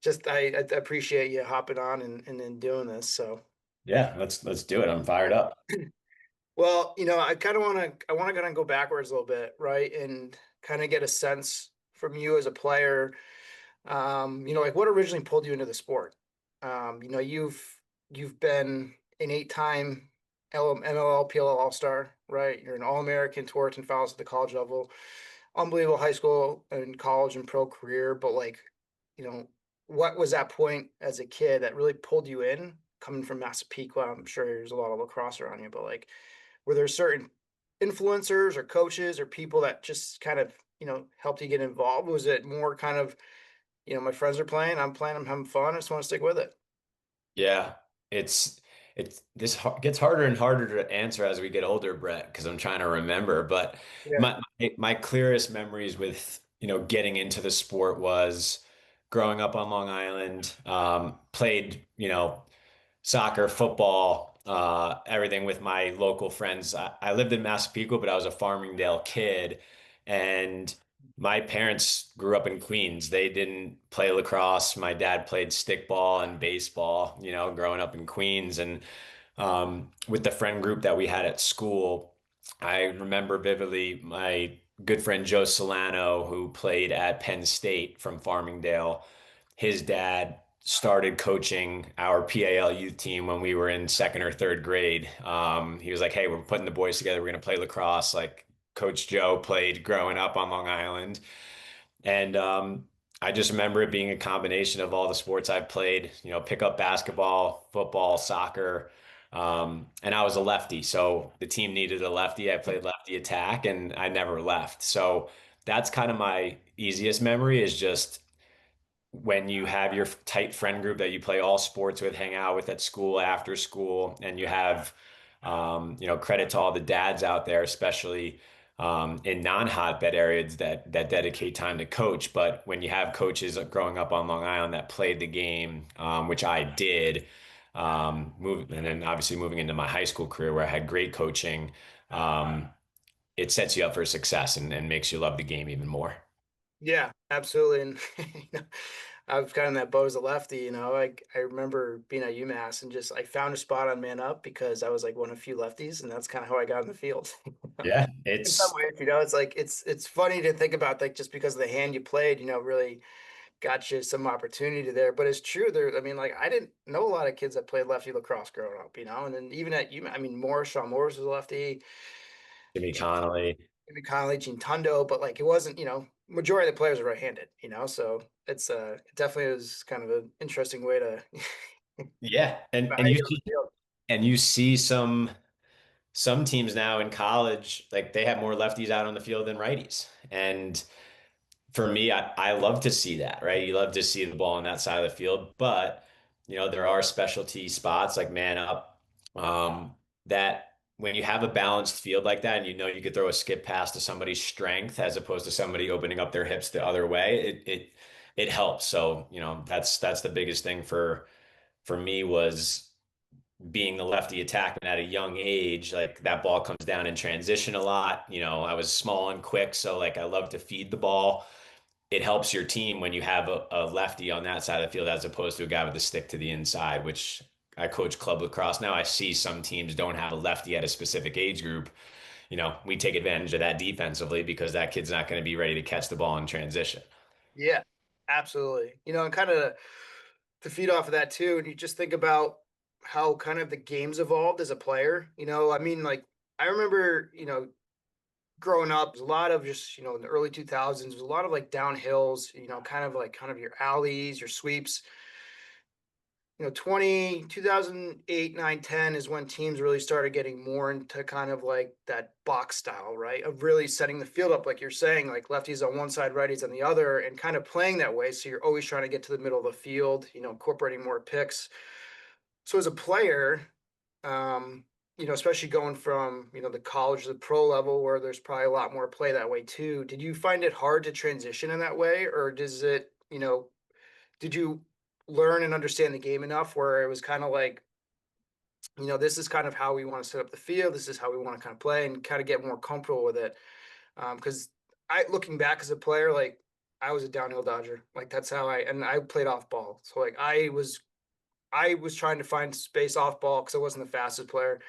just I appreciate you hopping on and doing this. So, Yeah, let's do it. I'm fired up. well, I want to kind of go backwards a little bit, right? And kind of get a sense from you as a player, like what originally pulled you into the sport? You've been an eight-time MLL All-Star, right? You're an All-American torch and fouls at the college level. Unbelievable high school and college and pro career, but like, you know, what was that point as a kid that really pulled you in coming from Massapequa? I'm sure there's a lot of lacrosse around you, but like, were there certain influencers or coaches or people that just kind of, helped you get involved? Was it more kind of, my friends are playing, I'm playing, I'm having fun, I just want to stick with it? Yeah, it's gets harder and harder to answer as we get older, Brett, because I'm trying to remember. But Yeah. my clearest memories with, getting into the sport was growing up on Long Island, played, soccer, football, everything with my local friends. I lived in Massapequa, but I was a Farmingdale kid, and my parents grew up in Queens. They didn't play lacrosse. My dad played stickball and baseball, growing up in Queens. And with the friend group that we had at school, I remember vividly my good friend Joe Solano, who played at Penn State from Farmingdale. His dad started coaching our PAL youth team when we were in second or third grade. He was like, "Hey, we're putting the boys together. We're going to play lacrosse." Like Coach Joe played growing up on Long Island. And I just remember it being a combination of all the sports I've played, pick up basketball, football, soccer. And I was a lefty. So the team needed a lefty. I played lefty attack and I never left. So that's kind of my easiest memory is just when you have your tight friend group that you play all sports with, hang out with at school, after school, and you have, credit to all the dads out there, especially in non-hotbed areas that dedicate time to coach. But when you have coaches growing up on Long Island that played the game, which I did, and then obviously moving into my high school career where I had great coaching, it sets you up for success and makes you love the game even more. Yeah, absolutely. And I've kind of in that boat as a lefty, I remember being at UMass and just I found a spot on Man Up because I was like one of the few lefties, and that's kind of how I got in the field. Yeah, In some it's ways, it's like it's funny to think about, like, just because of the hand you played, really got you some opportunity there. But it's true there. I mean, like, I didn't know a lot of kids that played lefty lacrosse growing up, and then even at UMass, I mean, Sean Morris was a lefty, Jimmy Connolly. Jimmy Connolly, Gene Tundo, but like it wasn't, majority of the players are right-handed, so it definitely was kind of an interesting way to Yeah, and how and you you get on see the field. and you see some teams now in college, like they have more lefties out on the field than righties. And for me, I love to see that, right? You love to see the ball on that side of the field, but there are specialty spots like man up, that when you have a balanced field like that and you could throw a skip pass to somebody's strength as opposed to somebody opening up their hips the other way, it helps. So, that's the biggest thing for me was being the lefty attackman at a young age. Like that ball comes down in transition a lot. I was small and quick, so like I love to feed the ball. It helps your team when you have a lefty on that side of the field as opposed to a guy with a stick to the inside, which I coach club lacrosse now. I see some teams don't have a lefty at a specific age group. We take advantage of that defensively because that kid's not going to be ready to catch the ball in transition. Yeah, absolutely. And kind of to feed off of that too, and you just think about how kind of the game's evolved as a player. I mean, like, I remember, growing up, there's a lot of just, in the early 2000s, there's a lot of like downhills, kind of your alleys, your sweeps. 2008, 9, 10 is when teams really started getting more into kind of like that box style, right? Of really setting the field up, like you're saying, like lefties on one side, righties on the other, and kind of playing that way. So you're always trying to get to the middle of the field, incorporating more picks. So as a player, especially going from, the college to the pro level where there's probably a lot more play that way too. Did you find it hard to transition in that way? Or did you learn and understand the game enough where it was kind of like, this is kind of how we want to set up the field. This is how we want to kind of play and kind of get more comfortable with it. Because I, looking back as a player, like I was a downhill dodger. Like that's how and I played off ball. So like I was trying to find space off ball because I wasn't the fastest player,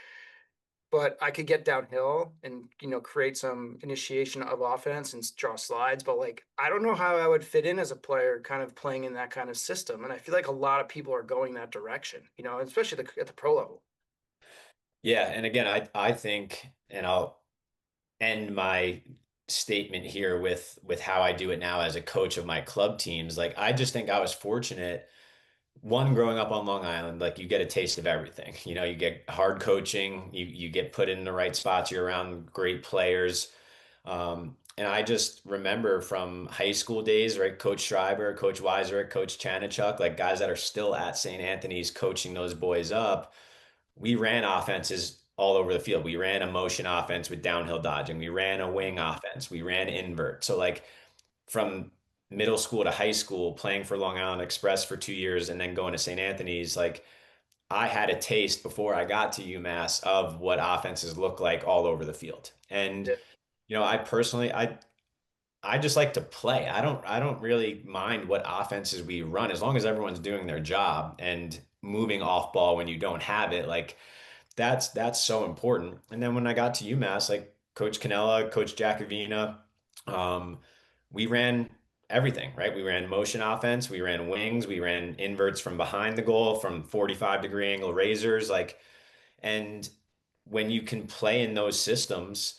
but I could get downhill and create some initiation of offense and draw slides. But like I don't know how I would fit in as a player, kind of playing in that kind of system. And I feel like a lot of people are going that direction, especially at the pro level. Yeah, and again, I think, and I'll end my statement here with how I do it now as a coach of my club teams. Like I just think I was fortunate. One, growing up on Long Island, like you get a taste of everything. You get hard coaching, you get put in the right spots, you're around great players. And I just remember from high school days, right? Coach Schreiber, Coach Weiser, Coach Chanichuk, like guys that are still at St. Anthony's coaching those boys up. We ran offenses all over the field. We ran a motion offense with downhill dodging. We ran a wing offense. We ran invert. So like from middle school to high school, playing for Long Island Express for 2 years and then going to St. Anthony's, like I had a taste before I got to UMass of what offenses look like all over the field. And Yeah. I personally, I just like to play. I don't really mind what offenses we run as long as everyone's doing their job and moving off ball when you don't have it. Like that's so important. And then when I got to UMass, like Coach Canella, Coach Jacobina, um, we ran everything, right? We ran motion offense, we ran wings, we ran inverts from behind the goal, from 45-degree angle razors, like, and when you can play in those systems,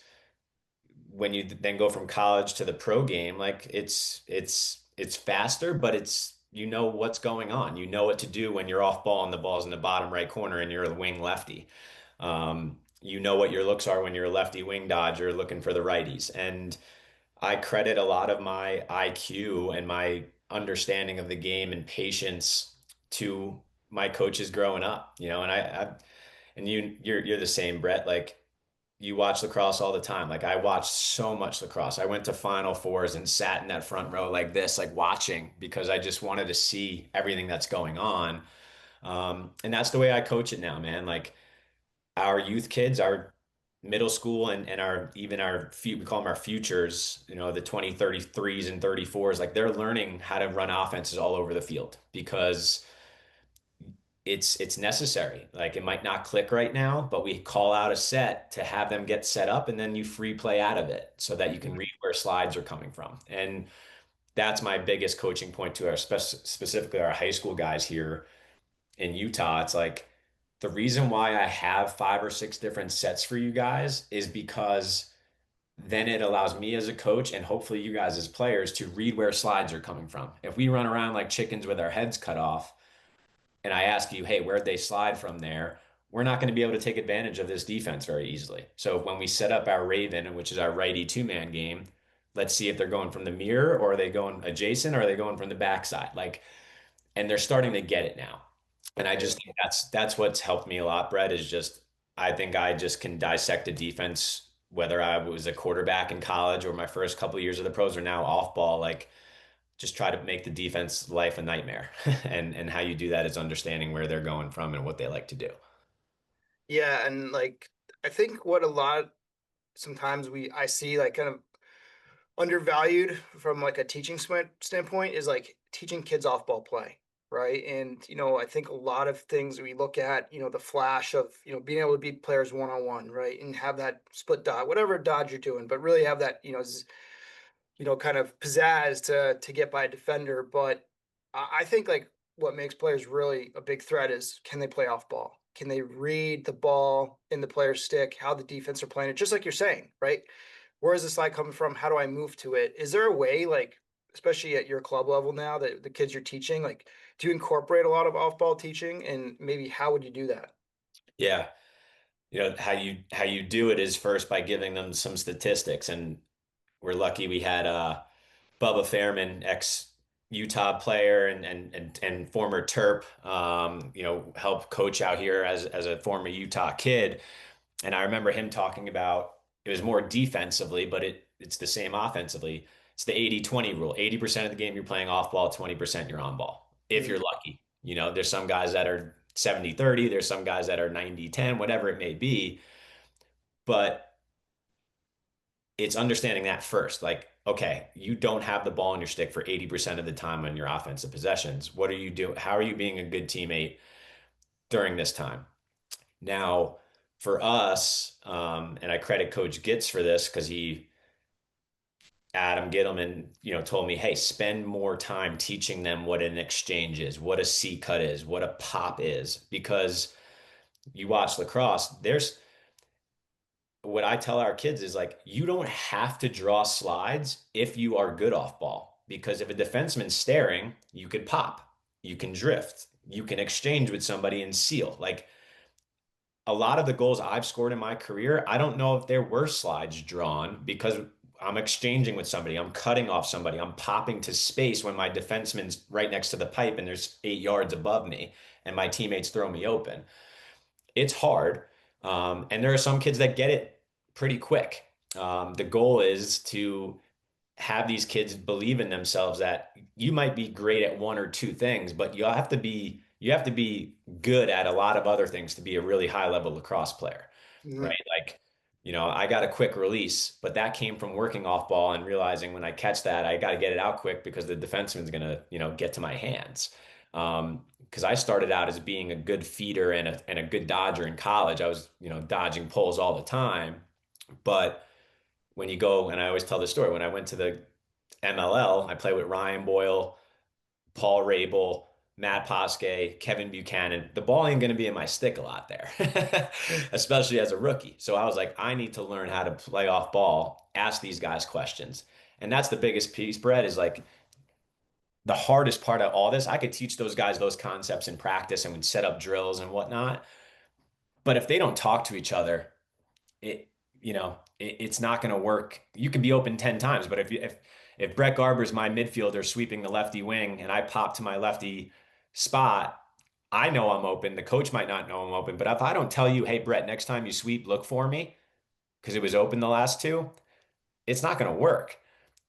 when you then go from college to the pro game, like it's faster, but it's what's going on. You know what to do when you're off ball and the ball's in the bottom right corner and you're a wing lefty. You know what your looks are when you're a lefty wing dodger looking for the righties. And I credit a lot of my IQ and my understanding of the game and patience to my coaches growing up, and and you're the same, Brett. Like you watch lacrosse all the time. Like I watched so much lacrosse. I went to Final Fours and sat in that front row like this, like watching because I just wanted to see everything that's going on. And that's the way I coach it now, man. Like our youth kids, our middle school and our even our we call them our futures, the 2033s and 34s, like they're learning how to run offenses all over the field because it's necessary. Like it might not click right now, but we call out a set to have them get set up and then you free play out of it so that you can read where slides are coming from. And that's my biggest coaching point to our specifically our high school guys here in Utah. It's like the reason why I have 5 or 6 different sets for you guys is because then it allows me as a coach and hopefully you guys as players to read where slides are coming from. If we run around like chickens with our heads cut off, and I ask you, hey, where'd they slide from there? We're not going to be able to take advantage of this defense very easily. So when we set up our Raven, which is our righty two-man game, let's see if they're going from the mirror or are they going adjacent or are they going from the backside? Like, and they're starting to get it now. And I just think that's what's helped me a lot, Brett, is just I think I just can dissect a defense, whether I was a quarterback in college or my first couple of years of the pros or now off ball, like just try to make the defense life a nightmare. And how you do that is understanding where they're going from and what they like to do. Yeah, and like I think what a lot sometimes I see like kind of undervalued from like a teaching standpoint is like teaching kids off ball play, right? And I think a lot of things we look at, the flash of being able to beat players one on one, right, and have that split dodge, whatever dodge you're doing, but really have that kind of pizzazz to get by a defender. But I think like what makes players really a big threat is can they play off ball? Can they read the ball in the player's stick, how the defense are playing it, just like you're saying, right? Where is the slide coming from? How do I move to it? Is there a way, like, especially at your club level now that the kids you're teaching, like, do you incorporate a lot of off-ball teaching, and maybe how would you do that? Yeah. How you do it is first by giving them some statistics. And we're lucky we had Bubba Fairman, ex Utah player and former Terp, help coach out here as a former Utah kid. And I remember him talking about it was more defensively, but it's the same offensively. It's the 80-20 rule. 80% of the game you're playing off ball, 20% you're on ball. If Mm, you're lucky. There's some guys that are 70-30, there's some guys that are 90-10, whatever it may be. But it's understanding that first. Like okay, you don't have the ball in your stick for 80% of the time on your offensive possessions. What are you doing? How are you being a good teammate during this time? Now, for us, and I credit Coach Gitz for this because Adam Gittleman, told me, hey, spend more time teaching them what an exchange is, what a C cut is, what a pop is, because you watch lacrosse, there's what I tell our kids is like, you don't have to draw slides if you are good off ball. Because if a defenseman's staring, you could pop, you can drift, you can exchange with somebody and seal. Like a lot of the goals I've scored in my career, I don't know if there were slides drawn because I'm exchanging with somebody, I'm cutting off somebody, I'm popping to space when my defenseman's right next to the pipe and there's 8 yards above me and my teammates throw me open. It's hard. And there are some kids that get it pretty quick. The goal is to have these kids believe in themselves that you might be great at one or two things, but you have to be good at a lot of other things to be a really high level lacrosse player, Mhm. right? Like, I got a quick release, but that came from working off ball and realizing when I catch that, I got to get it out quick because the defenseman's gonna, get to my hands. Because I started out as being a good feeder and a good dodger in college. I was, dodging poles all the time, but when you go, and I always tell this story, when I went to the MLL, I played with Ryan Boyle, Paul Rabel, Matt Posque, Kevin Buchanan. The ball ain't going to be in my stick a lot there, especially as a rookie. So I was like, I need to learn how to play off ball, ask these guys questions. And that's the biggest piece, Brett, is like the hardest part of all this. I could teach those guys those concepts in practice and would set up drills and whatnot. But if they don't talk to each other, it it's not going to work. You can be open 10 times, but if Brett Garber's my midfielder sweeping the lefty wing and I pop to my lefty spot, I know I'm open. The coach might not know I'm open, but if I don't tell you, hey Brett, next time you sweep, look for me because it was open the last two, it's not going to work.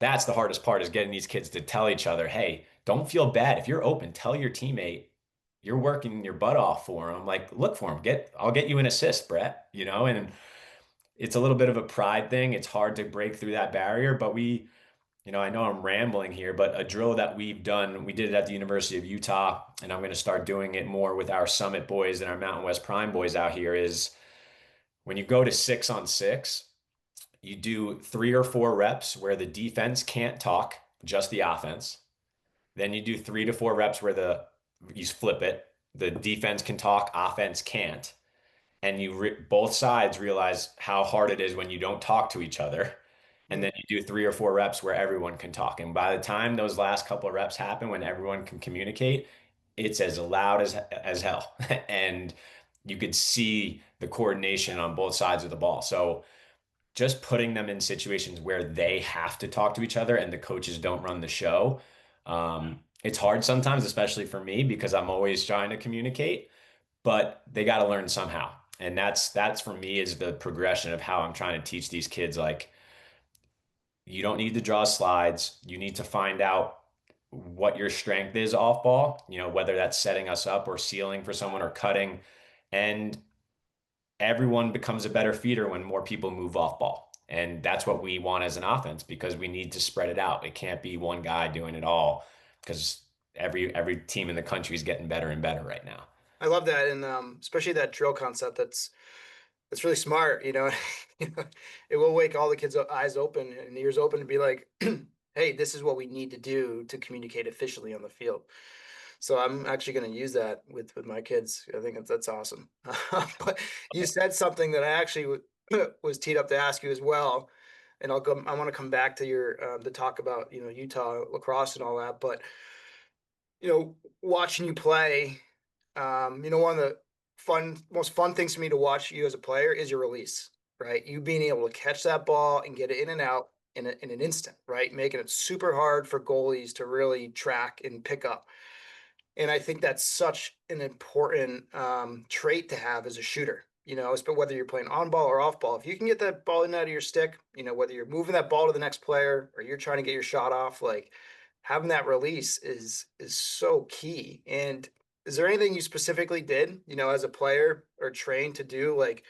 That's the hardest part is getting these kids to tell each other, hey, don't feel bad. If you're open, tell your teammate you're working your butt off for him. Like, look for him. I'll get you an assist, Brett, and it's a little bit of a pride thing. It's hard to break through that barrier, but I know I'm rambling here, but a drill that we've done, we did it at the University of Utah, and I'm going to start doing it more with our Summit boys and our Mountain West Prime boys out here is when you go to 6-on-6, you do 3 or 4 reps where the defense can't talk, just the offense. Then you do 3 to 4 reps where you flip it. The defense can talk, offense can't, and both sides realize how hard it is when you don't talk to each other. And Mhm. then you do 3 or 4 reps where everyone can talk. And by the time those last couple of reps happen, when everyone can communicate, it's as loud as hell. And you could see the coordination on both sides of the ball. So just putting them in situations where they have to talk to each other and the coaches don't run the show. It's hard sometimes, especially for me, because I'm always trying to communicate, but they got to learn somehow. And that's for me is the progression of how I'm trying to teach these kids like you don't need to draw slides. You need to find out what your strength is off ball, whether that's setting us up or sealing for someone or cutting. And everyone becomes a better feeder when more people move off ball. And that's what we want as an offense because we need to spread it out. It can't be one guy doing it all because every team in the country is getting better and better right now. I love that, and especially that drill concept. That's really smart. You know, it will wake all the kids' eyes open and ears open to be like, "Hey, this is what we need to do to communicate efficiently on the field." So I'm actually going to use that with my kids. I think that's awesome. But you said something that I actually was teed up to ask you as well, and I'll go. I want to come back to your to talk about Utah lacrosse and all that, but watching you play, one of the most fun things for me to watch you as a player is your release, right? You being able to catch that ball and get it in and out in an instant, right? Making it super hard for goalies to really track and pick up. And I think that's such an important trait to have as a shooter. Whether you're playing on ball or off ball, if you can get that ball in and out of your stick, whether you're moving that ball to the next player or you're trying to get your shot off, like having that release is so key. And is there anything you specifically did, as a player or trained to do, like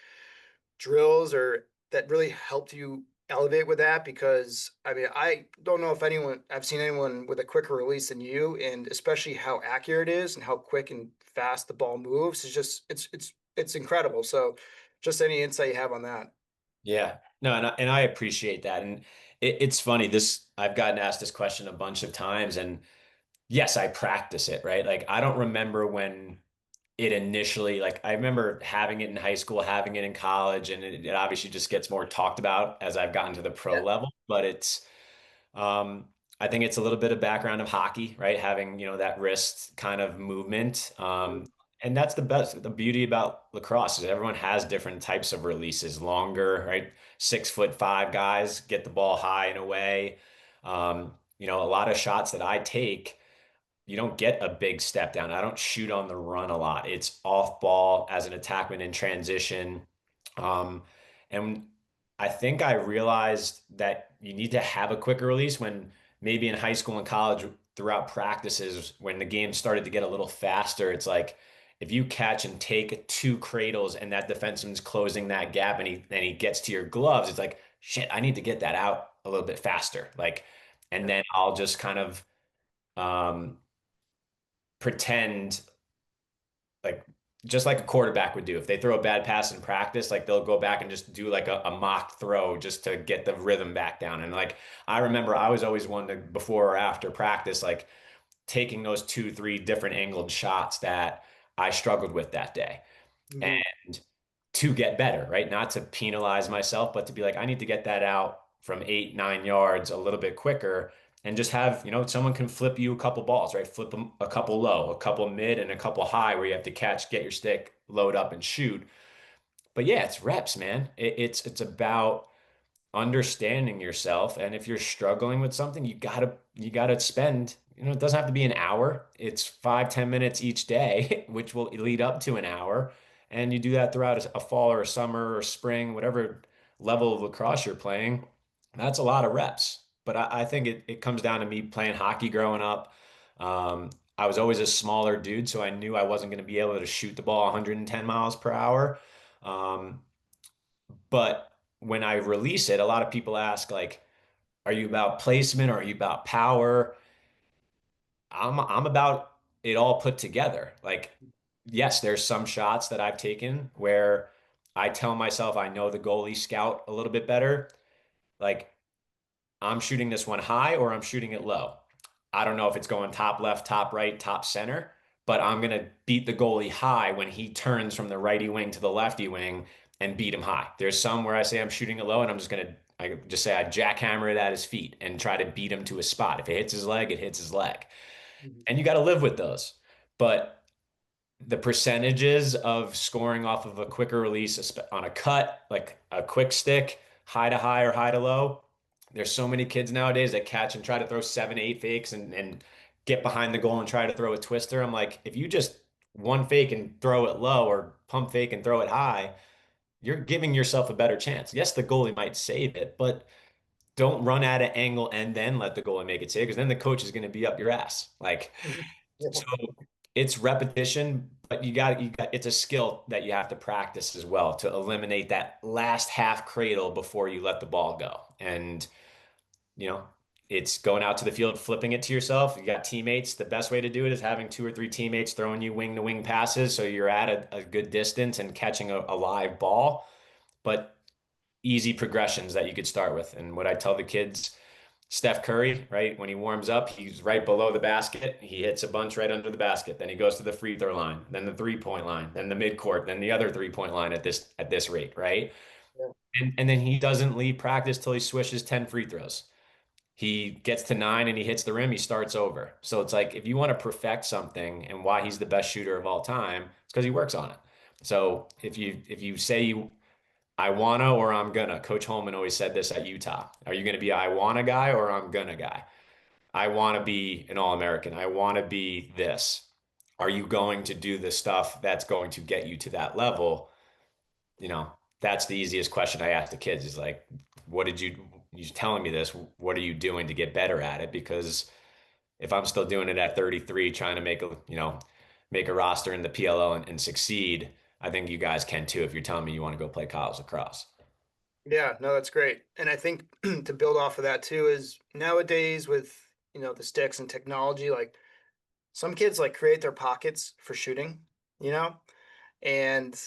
drills or that really helped you elevate with that because I mean I don't know if I've seen anyone with a quicker release than you, and especially how accurate it is and how quick and fast the ball moves is just it's incredible. So just any insight you have on that. Yeah, no, and I appreciate that. And it's funny, this I've gotten asked this question a bunch of times, and yes, I practice it, right? Like I don't remember when it initially, like I remember having it in high school, having it in college, and it obviously just gets more talked about as I've gotten to the pro Yeah. level. But I think it's a little bit of background of hockey, right? Having, that wrist kind of movement. Mhm. And that's the beauty about lacrosse is everyone has different types of releases, longer, right? 6'5" guys get the ball high and away. A lot of shots that I take you don't get a big step down. I don't shoot on the run a lot. It's off ball as an attackman in transition. Um, and I think I realized that you need to have a quicker release when maybe in high school and college throughout practices, when the game started to get a little faster, it's like if you catch and take two cradles and that defenseman's closing that gap and he gets to your gloves, it's like, shit, I need to get that out a little bit faster. Like, and Yeah. then I'll just kind of um pretend like just like a quarterback would do. If they throw a bad pass in practice, like they'll go back and just do like a mock throw just to get the rhythm back down. And like I remember I was always one to before or after practice, like taking those two, three different angled shots that I struggled with that day Mhm. and to get better, right? Not to penalize myself, but to be like, I need to get that out from 8, 9 yards a little bit quicker and just have, someone can flip you a couple balls, right? Flip them a couple low, a couple mid, and a couple high where you have to catch, get your stick, load up and shoot. But yeah, it's reps, man. It's about understanding yourself. And if you're struggling with something, you gotta spend, it doesn't have to be an hour. It's 5, 10 minutes each day, which will lead up to an hour. And you do that throughout a fall or a summer or spring, whatever level of lacrosse you're playing. That's a lot of reps. But I think it comes down to me playing hockey growing up. I was always a smaller dude, so I knew I wasn't going to be able to shoot the ball 110 miles per hour. Um, but when I release it, a lot of people ask, like, are you about placement or are you about power? I'm about it all put together. Like, yes, there's some shots that I've taken where I tell myself I know the goalie scout a little bit better. Like, I'm shooting this one high or I'm shooting it low. I don't know if it's going top left, top right, top center, but I'm going to beat the goalie high when he turns from the righty wing to the lefty wing and beat him high. There's some where I say I'm shooting it low and I just say I jackhammer it at his feet and try to beat him to a spot. If it hits his leg, it hits his leg. Mhm. And you got to live with those. But the percentages of scoring off of a quicker release on a cut, like a quick stick, high to high or high to low. There's so many kids nowadays that catch and try to throw 7, 8 fakes and get behind the goal and try to throw a twister. I'm like, if you just one fake and throw it low or pump fake and throw it high, you're giving yourself a better chance. Yes, the goalie might save it, but don't run at an angle and then let the goalie make it save because then the coach is going to be up your ass. Like, Mhm. Yeah. so it's repetition, but it's a skill that you have to practice as well to eliminate that last half cradle before you let the ball go. And, you know, it's going out to the field, flipping it to yourself. You got teammates. The best way to do it is having two or three teammates throwing you wing to wing passes. So you're at a good distance and catching a live ball, but easy progressions that you could start with. And what I tell the kids, Steph Curry, right? When he warms up, he's right below the basket. He hits a bunch right under the basket. Then he goes to the free throw line, then the 3-point line, then the midcourt, then the other 3-point line at this rate, right? Yeah. And then he doesn't leave practice till he swishes 10 free throws. He gets to 9 and he hits the rim, he starts over. So it's like if you want to perfect something and why he's the best shooter of all time, it's because he works on it. So if you say I wanna or I'm gonna. Coach Holman always said this at Utah. Are you gonna be a I wanna guy or I'm gonna guy? I want to be an All-American. I want to be this. Are you going to do the stuff that's going to get you to that level? That's the easiest question I ask the kids is like, what did you're telling me this? What are you doing to get better at it? Because if I'm still doing it at 33, trying to make a roster in the PLL and succeed, I think you guys can too if you're telling me you want to go play college lacrosse. Yeah, no, that's great. And I think to build off of that too is nowadays with, the sticks and technology, like some kids like create their pockets for shooting, you know, and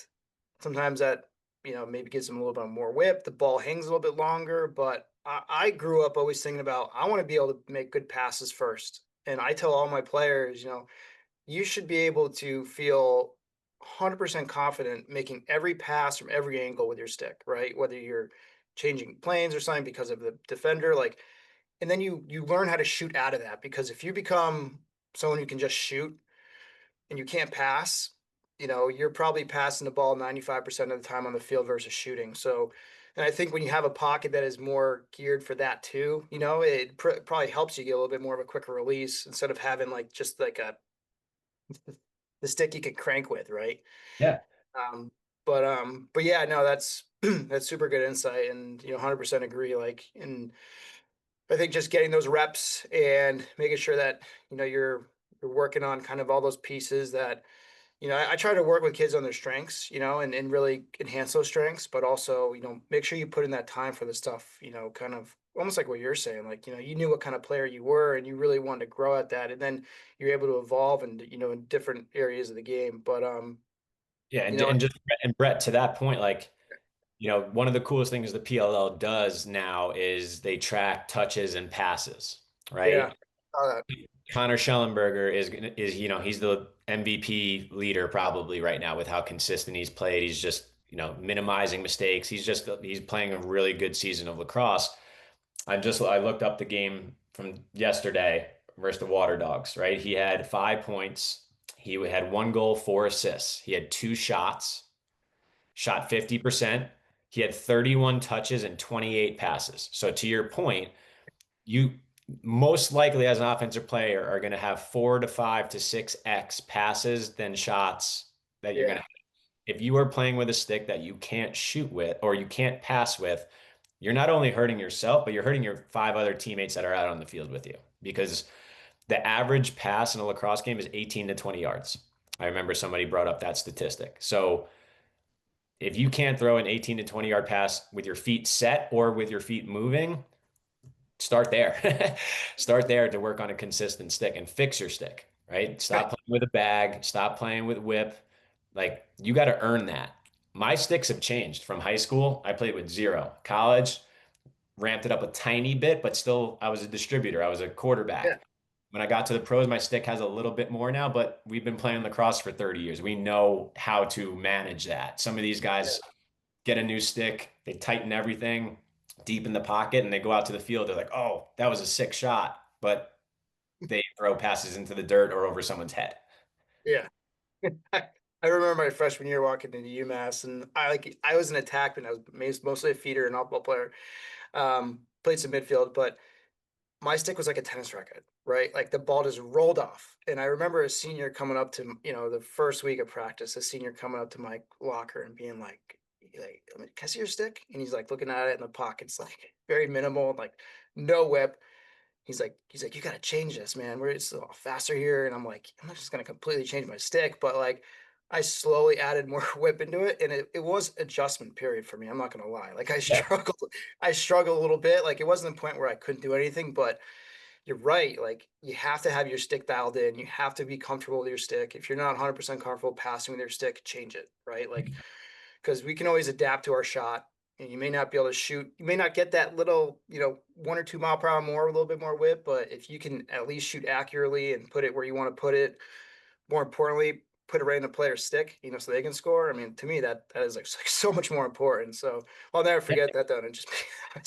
sometimes that, maybe gives them a little bit more whip. The ball hangs a little bit longer, but I grew up always thinking about I want to be able to make good passes first. And I tell all my players, you should be able to feel 100% confident making every pass from every angle with your stick, right? Whether you're changing planes or something because of the defender, like, and then you learn how to shoot out of that because if you become someone who can just shoot and you can't pass, you're probably passing the ball 95% of the time on the field versus shooting. So, and I think when you have a pocket that is more geared for that too, it probably helps you get a little bit more of a quicker release instead of having like just like the stick you can crank with, right? Yeah. Um, but yeah, no, that's that's super good insight, and 100% agree. Like, and I think just getting those reps and making sure that you're working on kind of all those pieces that I try to work with kids on their strengths, and really enhance those strengths, but also make sure you put in that time for the stuff, kind of almost like what you're saying, like you knew what kind of player you were, and you really wanted to grow at that, and then you're able to evolve and in different areas of the game. But Yeah, you and know, Brett, to that point, like, one of the coolest things the PLL does now is they track touches and passes, yeah, right? saw that. Connor Schellenberger is he's the MVP leader probably right now with how consistent he's played. He's just minimizing mistakes. He's playing a really good season of lacrosse. I looked up the game from yesterday versus the Water Dogs. Right, he had 5 points. He had 1 goal, 4 assists. He had 2 shots, shot 50%. He had 31 touches and 28 passes. So to your point, you most likely as an offensive player are going to have 4 to 5 to 6x passes than shots that you're going to Yeah, have. If you are playing with a stick that you can't shoot with or you can't pass with, you're not only hurting yourself, but you're hurting your 5 other teammates that are out on the field with you because the average pass in a lacrosse game is 18 to 20 yards. I remember somebody brought up that statistic. So if you can't throw an 18 to 20-yard pass with your feet set or with your feet moving, start there. Start there to work on a consistent stick and fix your stick, right? Stop playing with a bag, stop playing with whip. Like you got to earn that. My sticks have changed from high school. I played with zero. College, ramped it up a tiny bit, but still I was a distributor. I was a yeah, quarterback. When I got to the pros, my stick has a little bit more now, but we've been playing lacrosse for 30 years. We know how to manage that. Some of these yeah, guys get a new stick, they tighten everything deep in the pocket, and they go out to the field. They're like, oh, that was a sick shot. But they throw passes into the dirt or over someone's head. yeah. I remember my freshman year walking into UMass, and I was an attackman. I was mostly a feeder and off-ball player. Played some midfield, but my stick was like a tennis racket, right? Like the ball just rolled off. And I remember a senior coming up to, the first week of practice, a senior coming up to my locker and being like, I mean, can I see your stick? And he's like looking at it in the pockets, like very minimal, like no whip. He's like, you gotta change this, man. We're just a little faster here. And I'm like, I'm not just gonna completely change my stick, but like I slowly added more whip into it. And it was adjustment period for me. I'm not gonna lie. Like Yeah. I struggled a little bit. Like it wasn't the point where I couldn't do anything, but you're right. Like you have to have your stick dialed in. You have to be comfortable with your stick. If you're not 100% comfortable passing with your stick, change it, right? Like because we can always adapt to our shot. And you may not be able to shoot. You may not get that little, 1 or 2 mile per hour more, a little bit more whip. But if you can at least shoot accurately and put it where you want to put it, more importantly, put it right in the player's stick, so they can score. I mean, to me, that is like so much more important. So I'll never Yeah. forget that though. And it just, I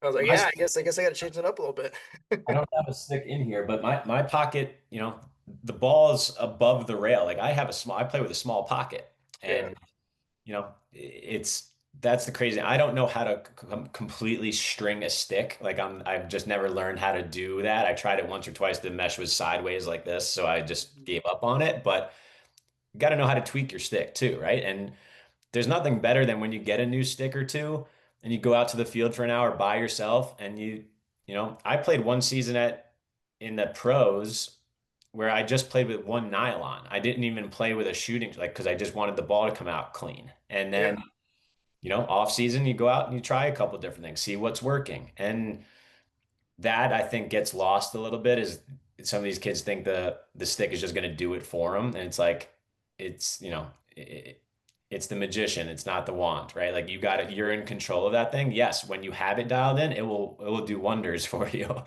was like, My, yeah, I guess I got to change it up a little bit. I don't have a stick in here, but my pocket, the ball is above the rail. Like I play with a small pocket, Yeah, and it's that's the crazy. I don't know how to completely string a stick. Like I've just never learned how to do that. I tried it once or twice. The mesh was sideways like this, so I just gave up on it. But you got to know how to tweak your stick too, right? And there's nothing better than when you get a new stick or two and you go out to the field for an hour by yourself and I played one season in the pros where I just played with one nylon. I didn't even play with a shooting like because I just wanted the ball to come out clean. And yeah, then Off season, you go out and you try a couple different things, see what's working. And that I think gets lost a little bit is some of these kids think the stick is just going to do it for them. And it's like, it's, it's the magician. It's not the wand, right? Like you got it, you're in control of that thing. Yes, when you have it dialed in, it will do wonders for you.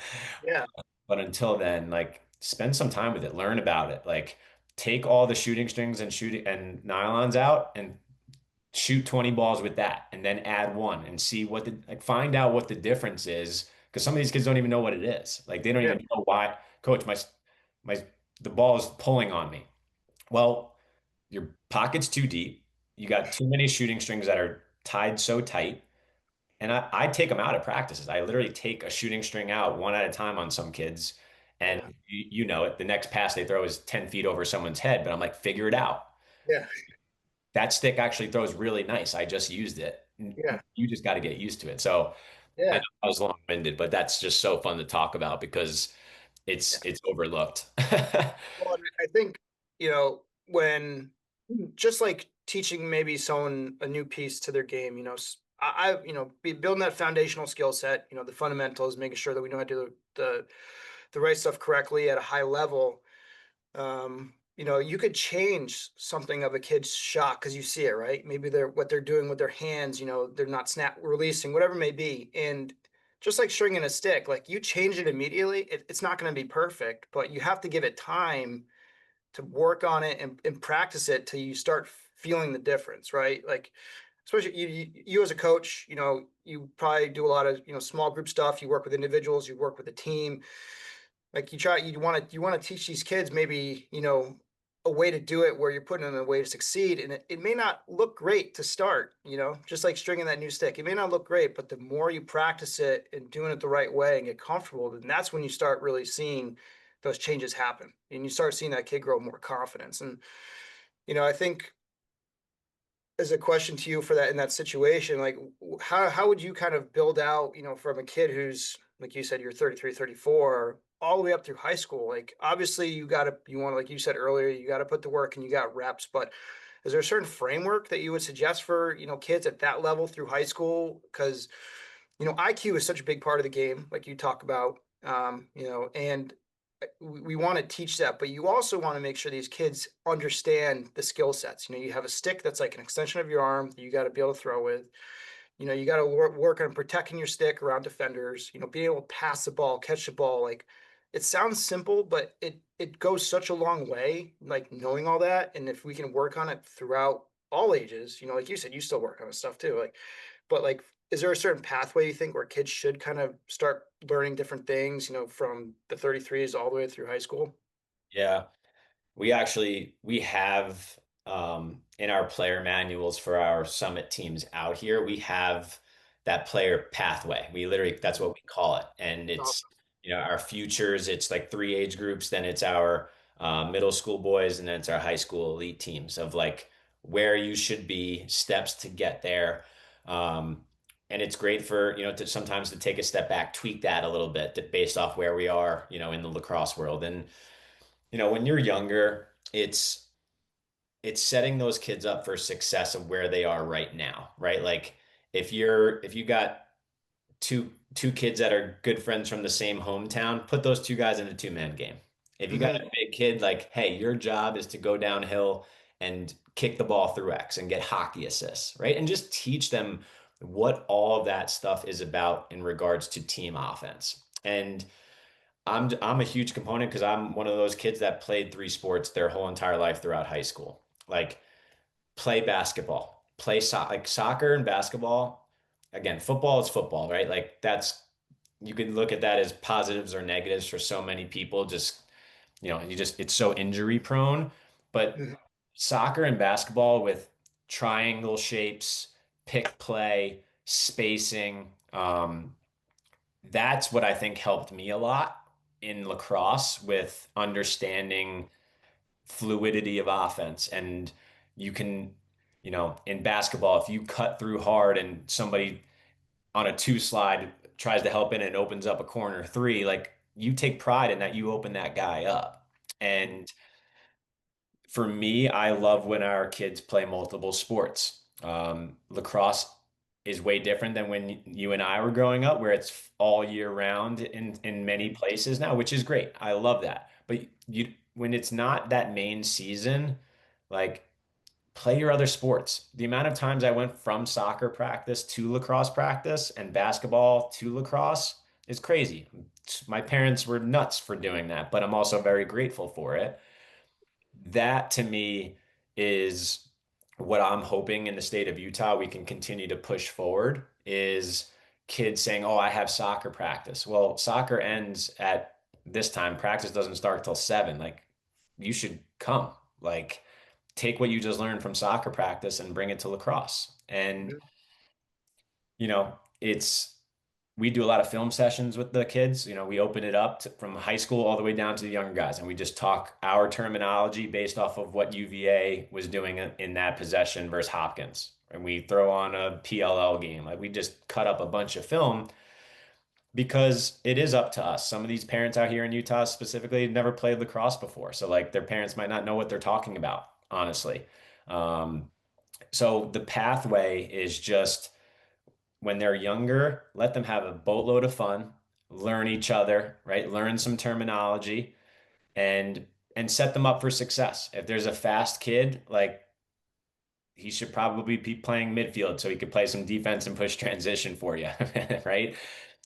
Yeah, But until then, like spend some time with it, learn about it. Like take all the shooting strings and shooting and nylons out and shoot 20 balls with that and then add one and see what the like find out what the difference is because some of these kids don't even know what it is. Like they don't yeah, even know why, coach, my the ball is pulling on me. Well, your pocket's too deep. You got too many shooting strings that are tied so tight. And I take them out at practices. I literally take a shooting string out one at a time on some kids. And yeah, you know it, the next pass they throw is 10 feet over someone's head, but I'm like, figure it out. yeah, That stick actually throws really nice. I just used it. yeah, You just got to get used to it. So I know yeah. I was long-winded, but that's just so fun to talk about because Yeah. it's overlooked. Well, I think, when just like teaching maybe someone a new piece to their game, be building that foundational skill set, the fundamentals, making sure that we know how to do the right stuff correctly at a high level. You could change something of a kid's shot because you see it, right? Maybe what they're doing with their hands, they're not snap releasing, whatever it may be. And just like stringing a stick, like you change it immediately, it's not going to be perfect, but you have to give it time to work on it and practice it till you start feeling the difference, right? Like, especially you as a coach, you probably do a lot of, small group stuff. You work with individuals, you work with a team. Like you want to teach these kids maybe, a way to do it where you're putting them in a way to succeed. And it may not look great to start, just like stringing that new stick. It may not look great, but the more you practice it and doing it the right way and get comfortable, then that's when you start really seeing those changes happen. And you start seeing that kid grow more confidence. And, I think as a question to you for that in that situation, like how would you kind of build out, from a kid who's like you said, you're 33, 34, all the way up through high school? Like obviously you want to, like you said earlier, you got to put the work and you got reps, but is there a certain framework that you would suggest for, kids at that level through high school? Because IQ is such a big part of the game, like you talk about, and we want to teach that, but you also want to make sure these kids understand the skill sets. You have a stick that's like an extension of your arm that you got to be able to throw with. You got to work on protecting your stick around defenders, being able to pass the ball, catch the ball. Like it sounds simple, but it goes such a long way, like knowing all that. And if we can work on it throughout all ages, like you said, you still work on this stuff too. But like, is there a certain pathway you think where kids should kind of start learning different things, from the 33s all the way through high school? Yeah. We have in our player manuals for our summit teams out here, we have that player pathway. We literally that's what we call it. And it's Awesome. our futures, it's like three age groups, then it's our middle school boys, and then it's our high school elite teams of like where you should be, steps to get there. Um, and it's great for, to sometimes to take a step back, tweak that a little bit based off where we are, in the lacrosse world. And when you're younger, it's setting those kids up for success of where they are right now, right? Like if you got two kids that are good friends from the same hometown, put those two guys in a two-man game. If you got Hmm. a big kid, like, hey, your job is to go downhill and kick the ball through X and get hockey assists, right? And just teach them what all of that stuff is about in regards to team offense. And I'm a huge component because I'm one of those kids that played three sports their whole entire life throughout high school. Like play basketball, like soccer and basketball. Again, football is football, right? Like that's you can look at that as positives or negatives for so many people. Just it's so injury prone. But Hmm. soccer and basketball with triangle shapes, pick play, spacing. That's what I think helped me a lot in lacrosse with understanding fluidity of offense. And you can, in basketball, if you cut through hard and somebody on a two slide tries to help in and opens up a corner three, like you take pride in that you open that guy up. And for me, I love when our kids play multiple sports. Lacrosse is way different than when you and I were growing up, where it's all year round in many places now, which is great. I love that. But you when it's not that main season, like play your other sports. The amount of times I went from soccer practice to lacrosse practice and basketball to lacrosse is crazy. My parents were nuts for doing that, but I'm also very grateful for it. That to me is what I'm hoping in the state of Utah we can continue to push forward is kids saying, "Oh, I have soccer practice." Well, soccer ends at this time. Practice doesn't start till 7. Like you should come. Like take what you just learned from soccer practice and bring it to lacrosse. And Mhm. it's we do a lot of film sessions with the kids. We open it up from high school all the way down to the younger guys, and we just talk our terminology based off of what UVA was doing in that possession versus Hopkins. And we throw on a PLL game. Like we just cut up a bunch of film because it is up to us. Some of these parents out here in Utah specifically never played lacrosse before. So like their parents might not know what they're talking about, honestly. Um, so the pathway is just when they're younger, let them have a boatload of fun, learn each other, right? Learn some terminology and set them up for success. If there's a fast kid, like he should probably be playing midfield so he could play some defense and push transition for you, right?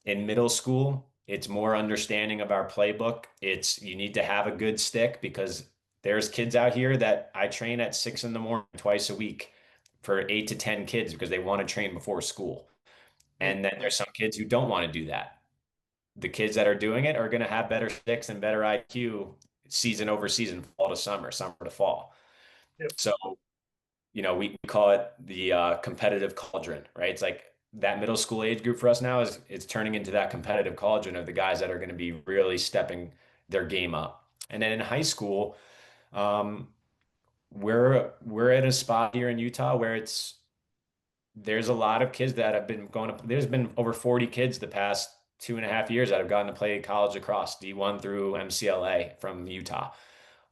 In middle school, it's more understanding of our playbook. It's you need to have a good stick because there's kids out here that I train at 6 in the morning twice a week for 8 to 10 kids because they want to train before school. Mm. And then there's some kids who don't want to do that. The kids that are doing it are going to have better sticks and better IQ season over season, fall to summer, summer to fall. Yep. So, we call it the competitive cauldron, right? It's like that middle school age group for us now is it's turning into that competitive cauldron of the guys that are going to be really stepping their game up. And then in high school, um, we're at a spot here in Utah where there's a lot of kids that have been going to, there's been over 40 kids the past 2.5 years that have gotten to play college lacrosse, D1 through MCLA from Utah.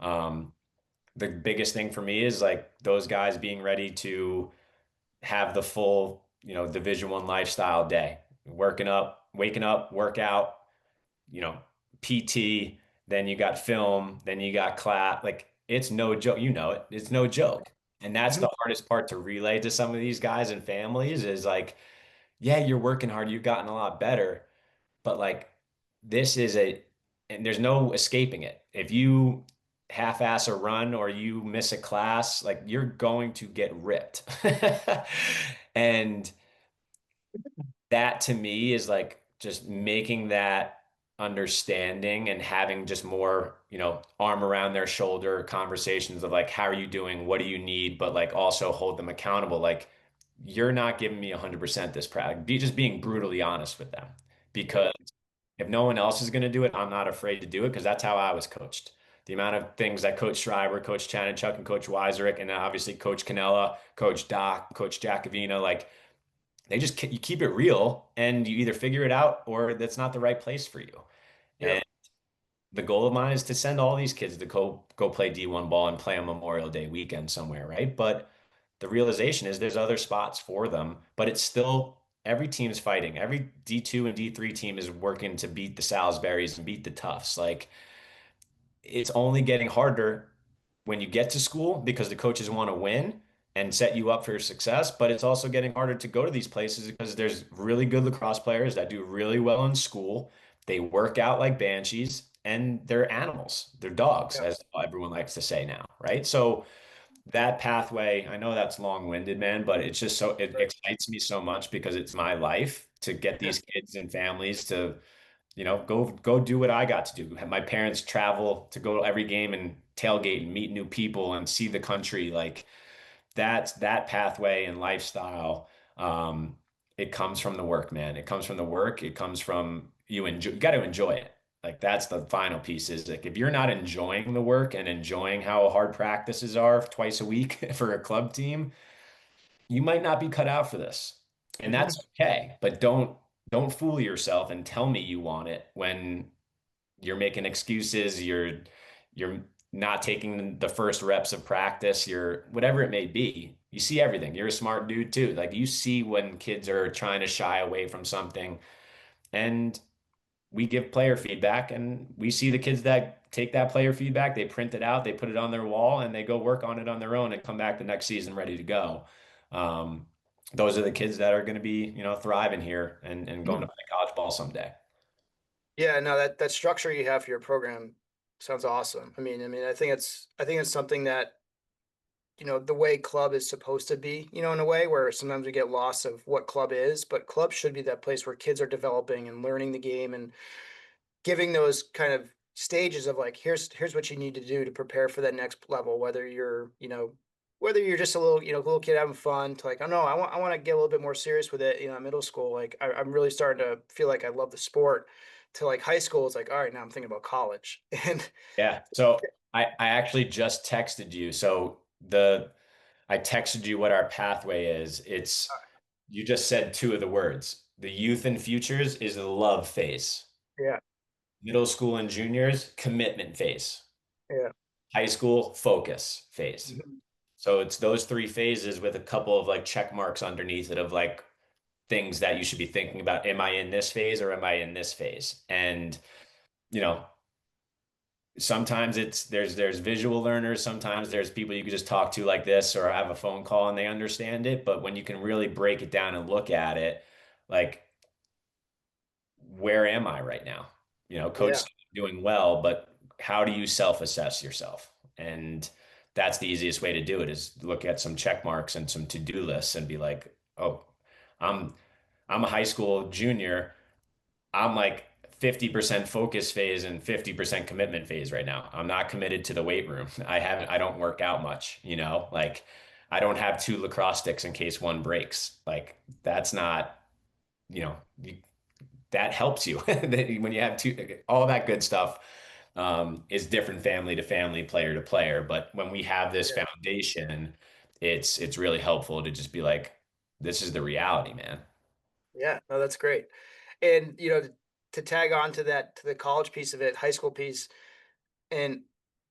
Um, the biggest thing for me is like those guys being ready to have the full, Division 1 lifestyle day, waking up, workout, you know, PT, then you got film, then you got class. Like it's no joke. You know it. It's no joke. And that's Mhm. the hardest part to relay to some of these guys and families is like, yeah, you're working hard, you've gotten a lot better, but like this is and there's no escaping it. If you half-ass a run or you miss a class, like you're going to get ripped. And that to me is like just making that understanding and having just more, arm around their shoulder conversations of like, how are you doing? What do you need? But like also hold them accountable. Like, you're not giving me 100% this practice. Be just being brutally honest with them Yep. because if no one else is going to do it, I'm not afraid to do it because that's how I was coached. The amount of things that Coach Schreiber, Coach Chuck, and Coach Weiserick, and then obviously Coach Canella, Coach Doc, Coach Jacovino, like they just you keep it real and you either figure it out or that's not the right place for you. And Yep. the goal of mine is to send all these kids to go play D1 ball and play on Memorial Day weekend somewhere, right? But the realization is there's other spots for them, but it's still every team is fighting. Every D2 and D3 team is working to beat the Salisburys and beat the Tufts. Like it's only getting harder when you get to school because the coaches want to win and set you up for success. But it's also getting harder to go to these places because there's really good lacrosse players that do really well in school. They work out like banshees and they're animals. They're dogs, Yep. as everyone likes to say now, right? So that pathway, I know that's long-winded, man, but it's just it Right. excites me so much because it's my life to get Yeah. these kids and families to go do what I got to do. Have my parents travel to go to every game and tailgate and meet new people and see the country. Like that pathway and lifestyle. It comes from the work, man. It comes from the work. It comes from you got to enjoy it. Like that's the final piece is like if you're not enjoying the work and enjoying how hard practices are twice a week for a club team, you might not be cut out for this. And Mhm. that's okay. But don't fool yourself and tell me you want it when you're making excuses, you're not taking the first reps of practice, you're whatever it may be. You see everything. You're a smart dude too. Like you see when kids are trying to shy away from something. And we give player feedback and we see the kids that take that player feedback, they print it out, they put it on their wall, and they go work on it on their own and come back the next season ready to go. Um, those are the kids that are going to be, thriving here and going to Mhm. play college ball someday. Yeah, no, that structure you have for your program sounds awesome. I think it's something that, the way club is supposed to be, in a way where sometimes we get lost of what club is, but club should be that place where kids are developing and learning the game and giving those kind of stages of like, here's what you need to do to prepare for that next level, whether you're just a little kid having fun to like, oh no, I want to get a little bit more serious with it, middle school. Like I'm really starting to feel like I love the sport to like high school. It's like, all right, now I'm thinking about college. And Yeah. So I actually just texted you. I texted you what our pathway is. You just said two of the words. The youth and futures is the love phase. yeah, Middle school and juniors, commitment phase. yeah. High school, focus phase. Mhm. So it's those three phases with a couple of like check marks underneath it of like things that you should be thinking about. Am I in this phase or am I in this phase? And, you know, sometimes there's visual learners, sometimes there's people you can just talk to like this or have a phone call and they understand it. But when you can really break it down and look at it, like where am I right now? Coach Yeah, said I'm doing well, but how do you self-assess yourself? And that's the easiest way to do it is look at some check marks and some to-do lists and be like, oh, I'm I'm a high school junior. I'm like 50% focus phase and 50% commitment phase right now. I'm not committed to the weight room. I don't work out much, like I don't have two lacrosse sticks in case one breaks. Like that's not, you know, you, that helps you when you have two, all that good stuff is different family to family, player to player. But when we have this yeah, foundation, it's really helpful to just be like, this is the reality, man. yeah. No, that's great. And to tag on to that, to the college piece of it, high school piece. And,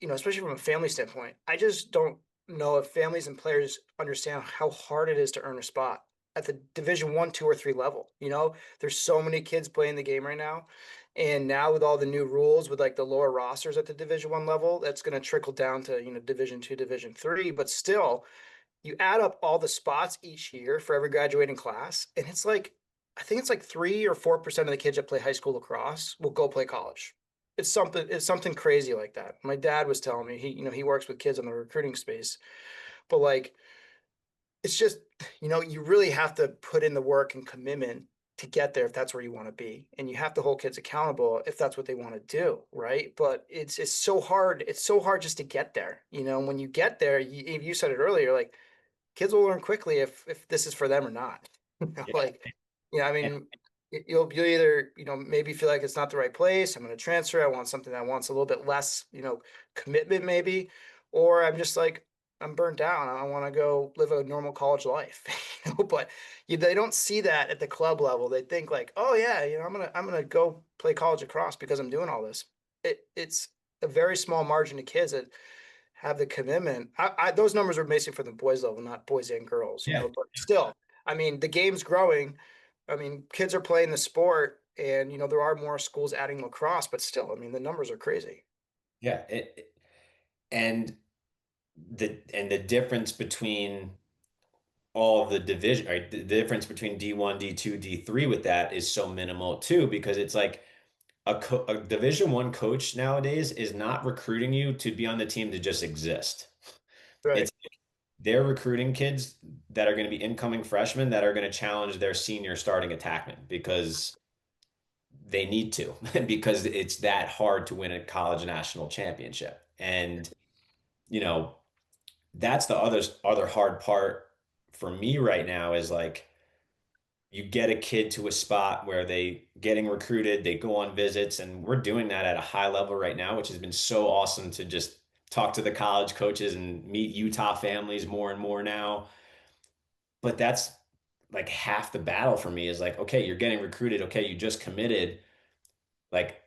especially from a family standpoint, I just don't know if families and players understand how hard it is to earn a spot at the Division 1, 2, or 3 level. There's so many kids playing the game right now. And now with all the new rules with like the lower rosters at the Division 1 level, that's going to trickle down to, Division 2, Division 3. But still, you add up all the spots each year for every graduating class, and it's like I think it's like 3 or 4% of the kids that play high school lacrosse will go play college. It's something crazy like that. My dad was telling me he works with kids in the recruiting space, but like it's just you really have to put in the work and commitment to get there if that's where you want to be, and you have to hold kids accountable if that's what they want to do, right? But it's so hard. It's so hard just to get there. When you get there, you said it earlier, like kids will learn quickly if this is for them or not. Yeah. Like, I mean, you'll either, maybe feel like it's not the right place. I'm going to transfer. I want something that wants a little bit less, commitment maybe, or I'm just like, I'm burnt out. I want to go live a normal college life, but they don't see that at the club level. They think like, oh yeah, I'm gonna go play college lacrosse because I'm doing all this. It's a very small margin of kids that have the commitment. Those numbers are basically for the boys level, not boys and girls, Yeah. but still, I mean, the game's growing. I mean, kids are playing the sport and, there are more schools adding lacrosse, but still, I mean, the numbers are crazy. Yeah. And the difference between all of the division, right? The difference between D1, D2, D3 with that is so minimal too, because it's like a Division 1 coach nowadays is not recruiting you to be on the team to just exist. Right. It's they're recruiting kids that are going to be incoming freshmen that are going to challenge their senior starting attackman because they need to, because it's that hard to win a college national championship. And, you know, that's the other hard part for me right now is like you get a kid to a spot where they getting recruited, they go on visits, and we're doing that at a high level right now, which has been so awesome to just talk to the college coaches and meet Utah families more and more now. But that's like half the battle for me is like, okay, you're getting recruited, okay, you just committed. Like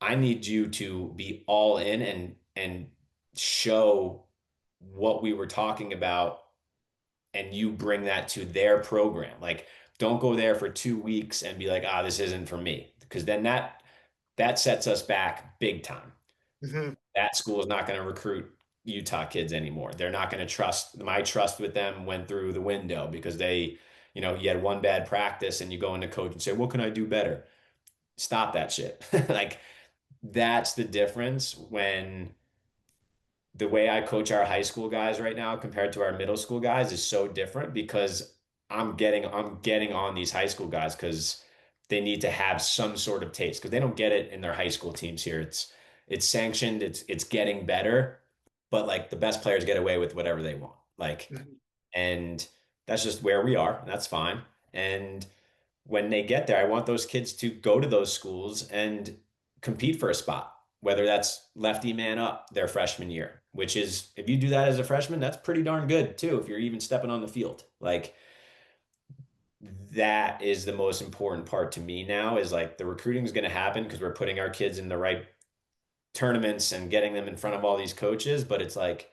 I need you to be all in and show what we were talking about and you bring that to their program. Like, don't go there for 2 weeks and be like, ah, this isn't for me. Because then that sets us back big time. Hmm. That school is not going to recruit Utah kids anymore. They're not going to trust. My trust with them went through the window because you had one bad practice and you go into coach and say, what can I do better? Stop that shit. Like, that's the difference when the way I coach our high school guys right now compared to our middle school guys is so different because I'm getting on these high school guys because they need to have some sort of taste because they don't get it in their high school teams here. It's sanctioned, it's getting better, but like the best players get away with whatever they want. Like, Hmm. and that's just where we are, and that's fine. And when they get there, I want those kids to go to those schools and compete for a spot, whether that's lefty man up their freshman year, which is, if you do that as a freshman, that's pretty darn good too, if you're even stepping on the field. Like, that is the most important part to me now is like the recruiting is going to happen because we're putting our kids in the right tournaments and getting them in front of all these coaches. But it's like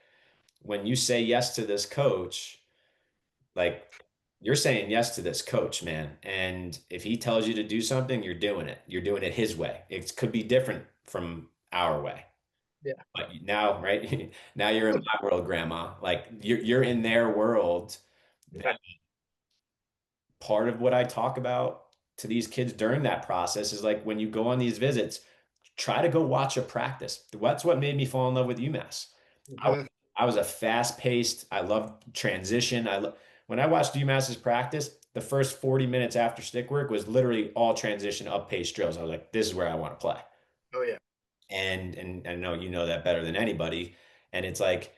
when you say yes to this coach, like you're saying yes to this coach, man. And if he tells you to do something, you're doing it. You're doing it his way. It could be different from our way. Yeah. But now, right? Now you're in my world, grandma. Like you're in their world. Yeah. That part of what I talk about to these kids during that process is like when you go on these visits, try to go watch a practice. That's what made me fall in love with UMass. I was, Hmm. I was a fast paced. I loved transition. When I watched UMass's practice, the first 40 minutes after stick work was literally all transition up pace drills. I was like, this is where I want to play. Oh yeah. And I know you know that better than anybody. And it's like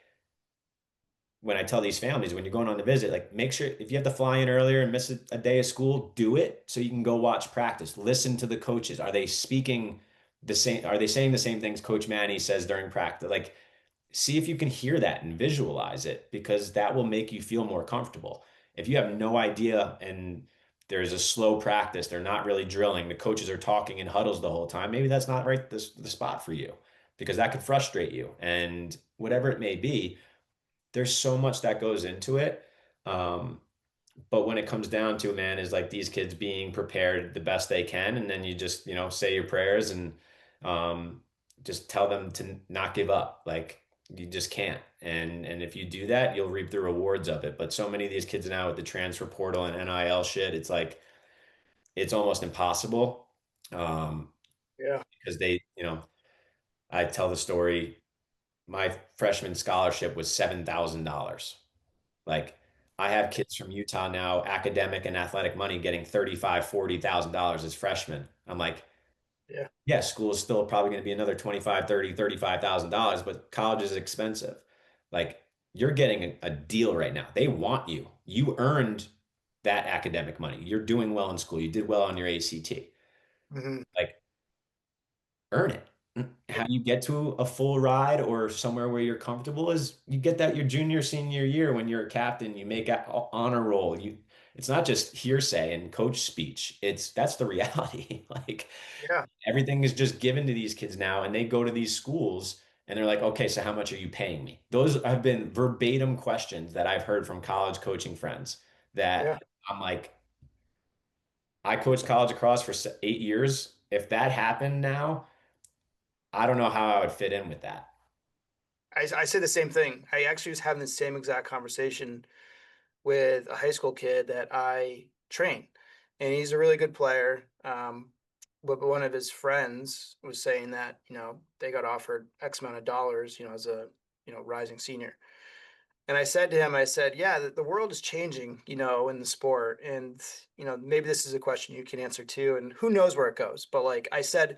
when I tell these families when you're going on the visit, like make sure if you have to fly in earlier and miss a day of school, do it so you can go watch practice. Listen to the coaches. Are they speaking the same? Are they saying the same things Coach Manny says during practice? Like, see if you can hear that and visualize it because that will make you feel more comfortable. If you have no idea and there's a slow practice, they're not really drilling, the coaches are talking in huddles the whole time, maybe that's not right the spot for you because that could frustrate you and whatever it may be, there's so much that goes into it. Um, but when it comes down to it, man, is like these kids being prepared the best they can, and then you just, say your prayers and um, just tell them to not give up. Like you just can't. And if you do that, you'll reap the rewards of it. But so many of these kids now with the transfer portal and NIL shit, it's like it's almost impossible. Um, Yeah. because I tell the story. My freshman scholarship was $7,000. Like I have kids from Utah now, academic and athletic money getting 35, $40,000 as freshmen. I'm like, Yeah. yeah, school is still probably going to be another 25, 30, $35,000, but college is expensive. Like you're getting a deal right now. They want you. You earned that academic money. You're doing well in school. You did well on your ACT. Hmm. Like earn it. How you get to a full ride or somewhere where you're comfortable is you get that your junior, senior year when you're a captain, you make a honor roll. It's not just hearsay and coach speech. That's the reality. Like Yeah. everything is just given to these kids now, and they go to these schools and they're like, okay, so how much are you paying me? Those have been verbatim questions that I've heard from college coaching friends that Yeah. I'm like, I coached college across for 8 years. If that happened now, I don't know how I would fit in with that. I say the same thing. I actually was having the same exact conversation with a high school kid that I train, and he's a really good player. But one of his friends was saying that they got offered X amount of dollars, as a rising senior. And I said to him, I said, yeah, the world is changing, in the sport, and maybe this is a question you can answer too, and who knows where it goes. But like I said,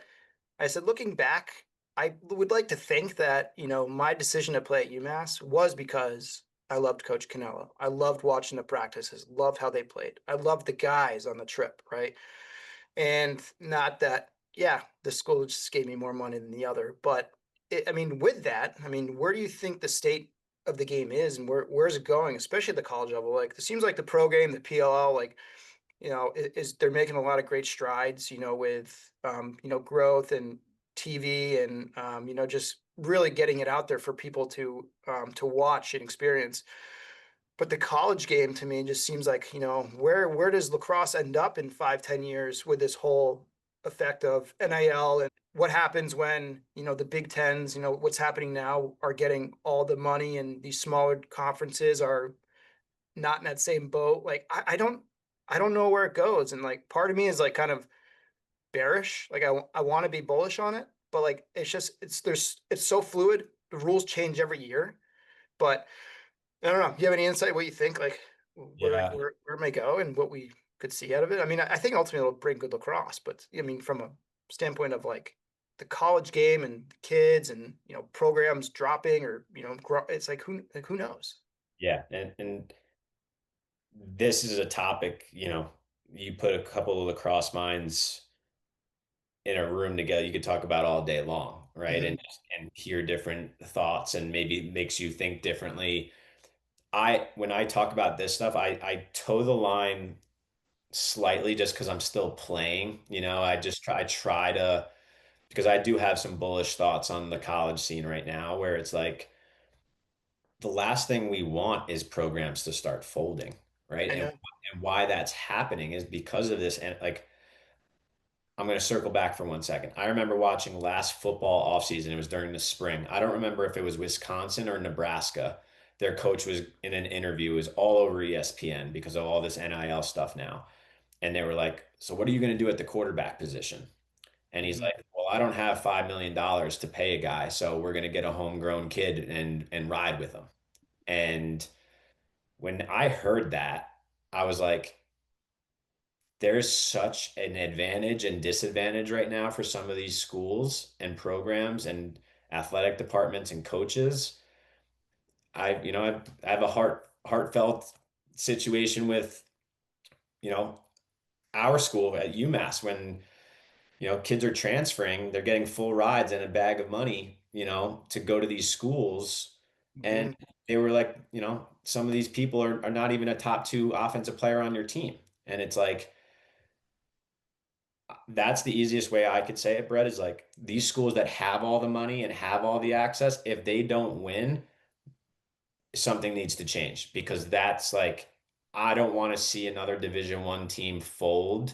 looking back, I would like to think that, my decision to play at UMass was because I loved Coach Canelo. I loved watching the practices, loved how they played. I loved the guys on the trip, right? And not that, yeah, the school just gave me more money than the other. But I mean, with that, I mean, where do you think the state of the game is and where's it going, especially at the college level? Like, it seems like the pro game, the PLL, like, is they're making a lot of great strides, with growth and TV and just really getting it out there for people to watch and experience. But the college game to me just seems like, where does lacrosse end up in 5, 10 years with this whole effect of NIL, and what happens when, the Big Tens, what's happening now, are getting all the money, and these smaller conferences are not in that same boat. Like, I don't know where it goes. And like part of me is like kind of bearish. Like I want to be bullish on it, but like it's so fluid. The rules change every year. But I don't know. Do you have any insight what you think, like Yeah. where it may go and what we could see out of it? I mean, I think ultimately it'll bring good lacrosse, but I mean, from a standpoint of like the college game and kids and programs dropping, or it's like who knows? Yeah. And this is a topic, you put a couple of lacrosse minds in a room together, you could talk about all day long, right? Hmm. And hear different thoughts and maybe makes you think differently. When I talk about this stuff, I toe the line slightly just because I'm still playing. I try to, because I do have some bullish thoughts on the college scene right now, where it's like the last thing we want is programs to start folding, right? I And know. and why that's happening is because of this. And like, I'm going to circle back for 1 second. I remember watching last football offseason. It was during the spring. I don't remember if it was Wisconsin or Nebraska. Their coach was in an interview. It was all over ESPN because of all this NIL stuff now. And they were like, "So what are you going to do at the quarterback position?" And he's Hmm. like, "Well, I don't have $5 million to pay a guy, so we're going to get a homegrown kid and ride with him." And when I heard that, I was like, there's such an advantage and disadvantage right now for some of these schools and programs and athletic departments and coaches. I have a heartfelt situation with, you know, our school at UMass when, kids are transferring, they're getting full rides and a bag of money, to go to these schools. And Hmm. they were like, some of these people are not even a top two offensive player on your team. And it's like, that's the easiest way I could say it, Brett, is like these schools that have all the money and have all the access, if they don't win, something needs to change because that's like, I don't want to see another Division 1 team fold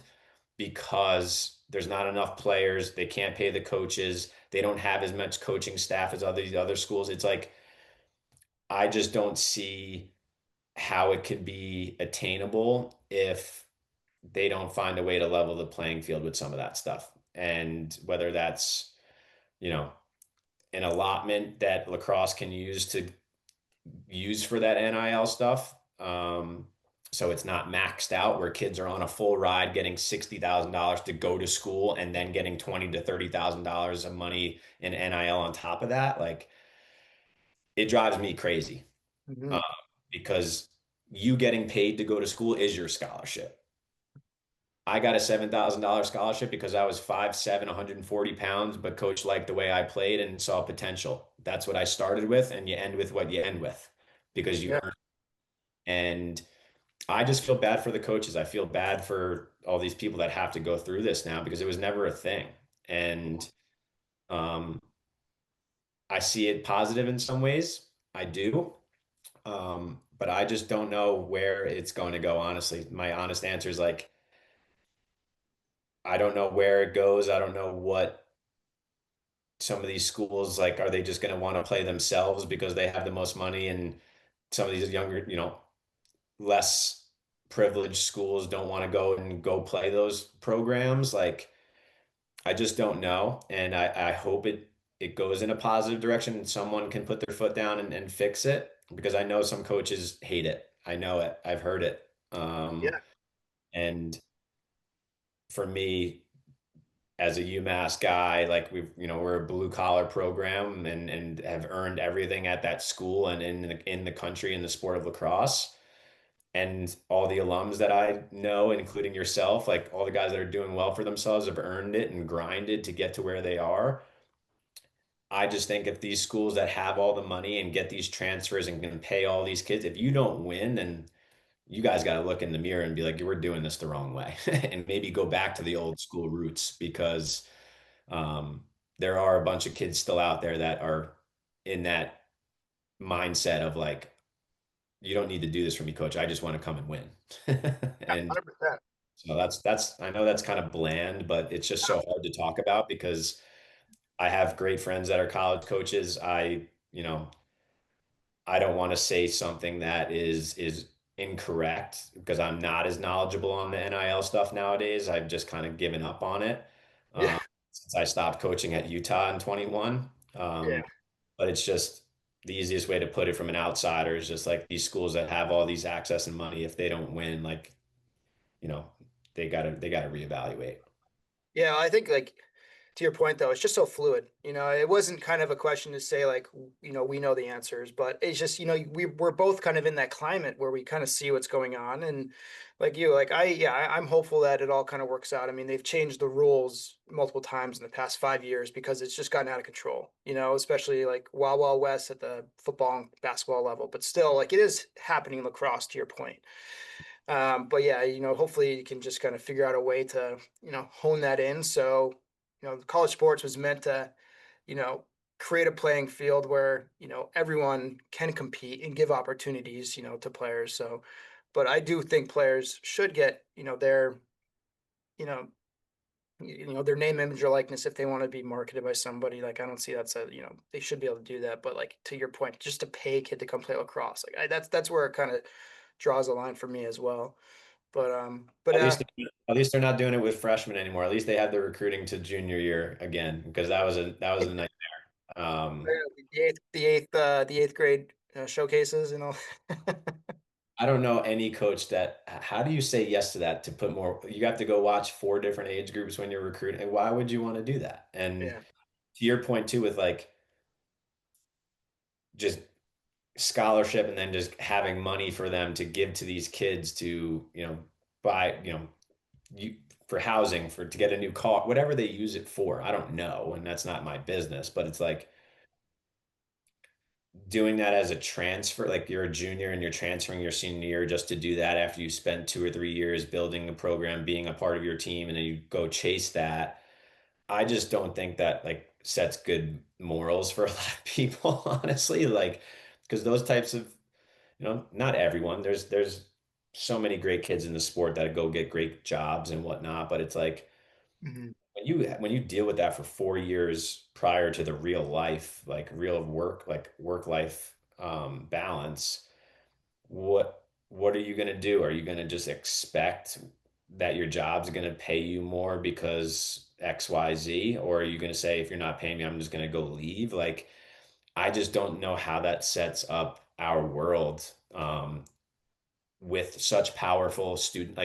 because there's not enough players. They can't pay the coaches. They don't have as much coaching staff as other schools. It's like, I just don't see how it could be attainable if they don't find a way to level the playing field with some of that stuff. And whether that's, you know, an allotment that lacrosse can use for that NIL stuff. So it's not maxed out where kids are on a full ride getting $60,000 to go to school and then getting 20 to $30,000 of money in NIL on top of that. Like it drives me crazy, Hmm. uh, because you getting paid to go to school is your scholarship. I got a $7,000 scholarship because I was 5'7", 140 pounds, but coach liked the way I played and saw potential. That's what I started with, and you end with what you end with because you Yeah. earn. And I just feel bad for the coaches. I feel bad for all these people that have to go through this now because it was never a thing. And um, I see it positive in some ways. I do. But I just don't know where it's going to go, honestly. My honest answer is like, I don't know where it goes. I don't know what some of these schools like, are they just going to want to play themselves because they have the most money, and some of these younger, less privileged schools don't want to go play those programs? Like, I just don't know. And I hope it goes in a positive direction and someone can put their foot down and fix it because I know some coaches hate it. I know it. I've heard it. Yeah. And for me, as a UMass guy, like we're a blue collar program and have earned everything at that school and in the country in the sport of lacrosse. And all the alums that I know, including yourself, like all the guys that are doing well for themselves have earned it and grinded to get to where they are. I just think if these schools that have all the money and get these transfers and can pay all these kids, if you don't win, then you guys got to look in the mirror and be like, we're doing this the wrong way, and maybe go back to the old school roots because um, there are a bunch of kids still out there that are in that mindset of like, you don't need to do this for me, coach. I just want to come and win. Yeah, And 100%. so that's I know that's kind of bland, but it's just so hard to talk about because I have great friends that are college coaches. I don't want to say something that is incorrect because I'm not as knowledgeable on the NIL stuff nowadays. I've just kind of given up on it Yeah, um, since I stopped coaching at Utah in 21. yeah, But it's just the easiest way to put it from an outsider is just like these schools that have all these access and money, if they don't win, like, you know, they gotta reevaluate. yeah. I think like to your point though, it's just so fluid. It wasn't kind of a question to say like, we know the answers, but it's just, we're both kind of in that climate where we kind of see what's going on. And like you, like I'm hopeful that it all kind of works out. I mean, they've changed the rules multiple times in the past 5 years because it's just gotten out of control, especially like Wild Wild West at the football and basketball level, but still like it is happening in lacrosse to your point. But yeah, hopefully you can just kind of figure out a way to, hone that in. So, college sports was meant to, you know, create a playing field where, everyone can compete and give opportunities, to players. So, but I do think players should get, you know, their name, image, or likeness if they want to be marketed by somebody. Like I don't see that's they should be able to do that. But like to your point, just to pay a kid to come play lacrosse, like that's where it kind of draws a line for me as well. But At least they're not doing it with freshmen anymore. At least they had the recruiting to junior year again because that was a nightmare. the eighth grade showcases, I don't know any coach that. How do you say yes to that? To put more, you have to go watch four different age groups when you're recruiting. Why would you want to do that? And Yeah. to your point too, with like just scholarship and then just having money for them to give to these kids to buy you for housing for to get a new car, whatever they use it for. I don't know, and that's not my business. But it's like doing that as a transfer, like you're a junior and you're transferring your senior year just to do that after you spent 2 or 3 years building a program, being a part of your team, and then you go chase that. I just don't think that like sets good morals for a lot of people, honestly. Like, because those types of, not everyone. There's so many great kids in the sport that go get great jobs and whatnot, but it's like Mhm. when you deal with that for 4 years prior to the real life, like real work, like work life balance, what are you going to do? Are you going to just expect that your job's going to pay you more because XYZ? Or are you going to say, if you're not paying me, I'm just going to go leave? Like, I just don't know how that sets up our world with such powerful student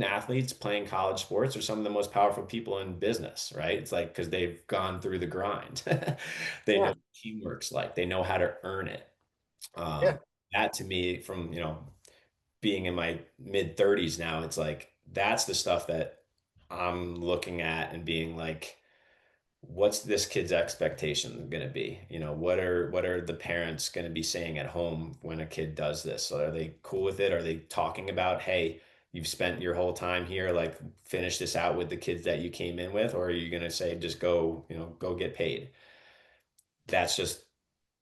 athletes playing college sports are some of the most powerful people in business, right? It's like because they've gone through the grind. They know Yeah. what teamwork's like. They know how to earn it. Yeah. That to me, from being in my mid 30s now, it's like that's the stuff that I'm looking at and being like, what's this kid's expectation going to be? What are the parents going to be saying at home when a kid does this? So are they cool with it? Are they talking about, hey, you've spent your whole time here, like finish this out with the kids that you came in with, or are you going to say just go, go get paid? That's just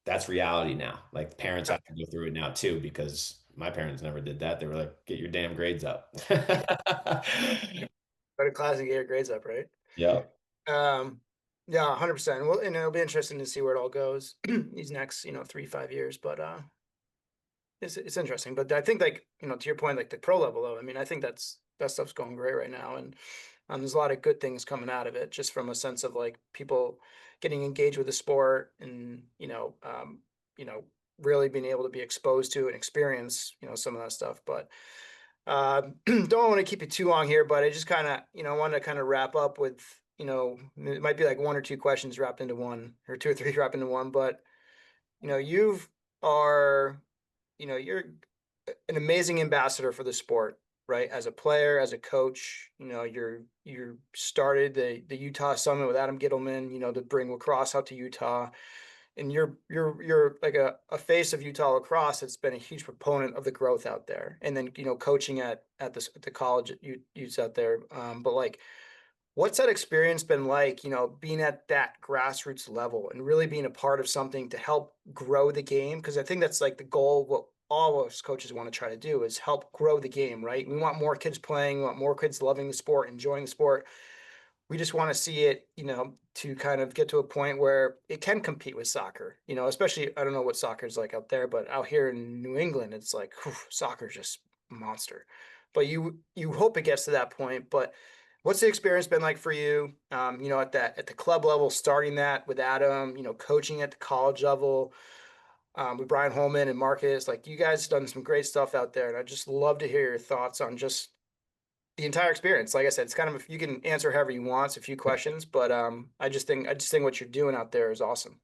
that's reality now. Like parents have to go through it now too, because my parents never did that. They were like, get your damn grades up. Go to class and get your grades up, right? Yep. Um, yeah, 100%. Well, and it'll be interesting to see where it all goes these next, 3, 5 years. But it's interesting. But I think like, to your point, like the pro level though, I mean, I think that stuff's going great right now. And there's a lot of good things coming out of it, just from a sense of like people getting engaged with the sport and, you know, really being able to be exposed to and experience, some of that stuff. But don't want to keep it too long here, but I just kind of, wanted to kind of wrap up with, it might be like one or two questions wrapped into one, or two or three wrapped into one. But you've are, you're an amazing ambassador for the sport, right? As a player, as a coach, you started the Utah Summit with Adam Gittleman, to bring lacrosse out to Utah, and you're like a face of Utah lacrosse that's been a huge proponent of the growth out there. And then coaching at the college at Utes out there. But like, What's that experience been like, being at that grassroots level and really being a part of something to help grow the game? Because I think that's like the goal, what all of us coaches want to try to do is help grow the game, right? We want more kids playing, we want more kids loving the sport, enjoying the sport. We just want to see it, to kind of get to a point where it can compete with soccer, especially I don't know what soccer is like out there, but out here in New England, it's like soccer is just a monster. But you hope it gets to that point. But what's the experience been like for you? At the club level, starting that with Adam, coaching at the college level, with Brian Holman and Marcus. Like you guys done some great stuff out there, and I just love to hear your thoughts on just the entire experience. Like I said, it's kind of you can answer however you want. It's a few questions, but I just think what you're doing out there is awesome.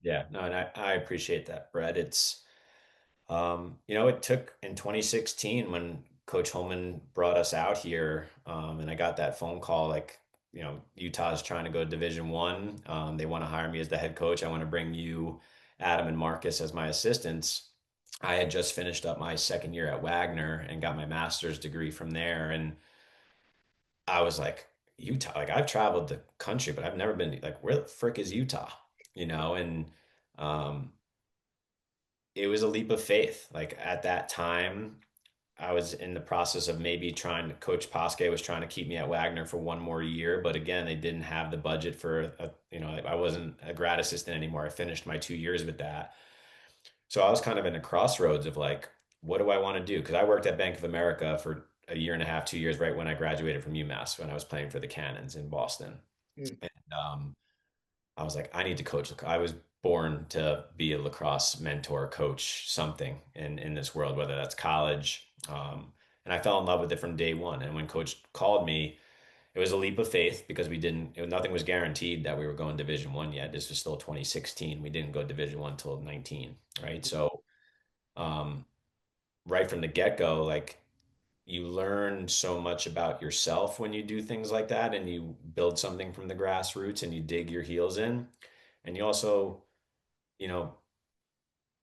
Yeah, no, and I appreciate that, Brett. It took in 2016 when Coach Holman brought us out here, and I got that phone call like, Utah's trying to go to Division One. They want to hire me as the head coach. I want to bring you, Adam and Marcus as my assistants. I had just finished up my second year at Wagner and got my master's degree from there, and I was like, Utah, like I've traveled the country, but I've never been like, where the frick is Utah? And um, it was a leap of faith. Like at that time, I was in the process of maybe trying to Coach Posque was trying to keep me at Wagner for one more year, but again, they didn't have the budget for I wasn't a grad assistant anymore. I finished my 2 years with that. So I was kind of in a crossroads of like, what do I want to do? Because I worked at Bank of America for a year and a half, 2 years, right when I graduated from UMass when I was playing for the Cannons in Boston. Mm, And I was like, I need to coach. I was born to be a lacrosse mentor, coach, something in this world, whether that's college. And I fell in love with it from day one. And when coach called me, it was a leap of faith because nothing was guaranteed that we were going Division One yet. This was still 2016. We didn't go Division One until 19, right? So, um, right from the get go, like you learn so much about yourself when you do things like that and you build something from the grassroots and you dig your heels in. And you also, you know,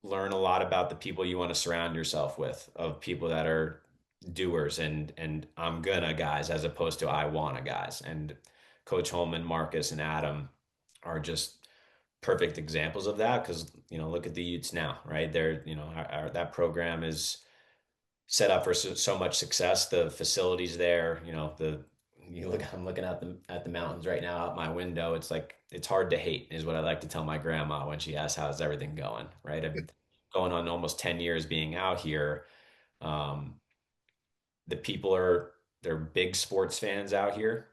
learn a lot about the people you want to surround yourself with, of people that are doers and I'm gonna guys as opposed to I wanna guys. And Coach Holman, Marcus, and Adam are just perfect examples of that because look at the Utes now, right? They're that program is set up for so much success. The facilities there, I'm looking at the mountains right now out my window. It's like it's hard to hate, is what I like to tell my grandma when she asks how's everything going. Right, I'm going on almost 10 years being out here. Um, the people they're big sports fans out here.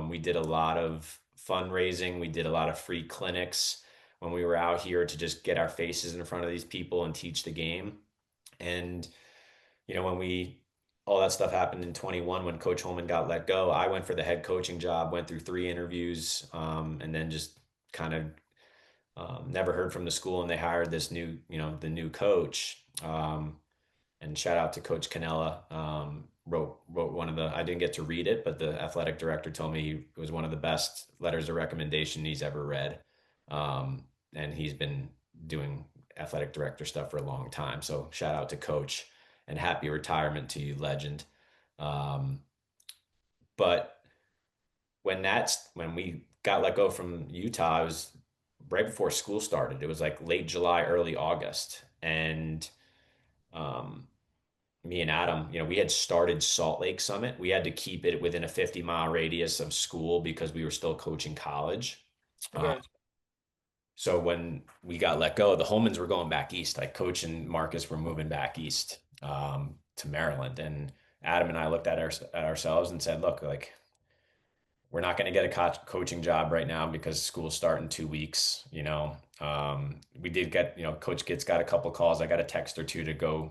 We did a lot of fundraising. We did a lot of free clinics when we were out here to just get our faces in front of these people and teach the game. And when all that stuff happened in 21 when Coach Holman got let go, I went for the head coaching job, went through 3 interviews, and then just kind of never heard from the school, and they hired this the new coach. And shout out to Coach Canella. Wrote one of the. I didn't get to read it, but the athletic director told me it was one of the best letters of recommendation he's ever read. And he's been doing athletic director stuff for a long time. So shout out to Coach and happy retirement to you, legend. Um, but when we got let go from Utah, it was right before school started. It was like late July, early August, and um, me and Adam, we had started Salt Lake Summit. We had to keep it within a 50-mile radius of school because we were still coaching college. Uh, okay. so when we got let go, the Holmans were going back east. Like Coach and Marcus were moving back east to Maryland, and Adam and I looked at ourselves and said, "Look, like we're not going to get a coaching job right now because school's starting in 2 weeks. We did get, Coach Gitz got a couple calls. I got a text or two to go,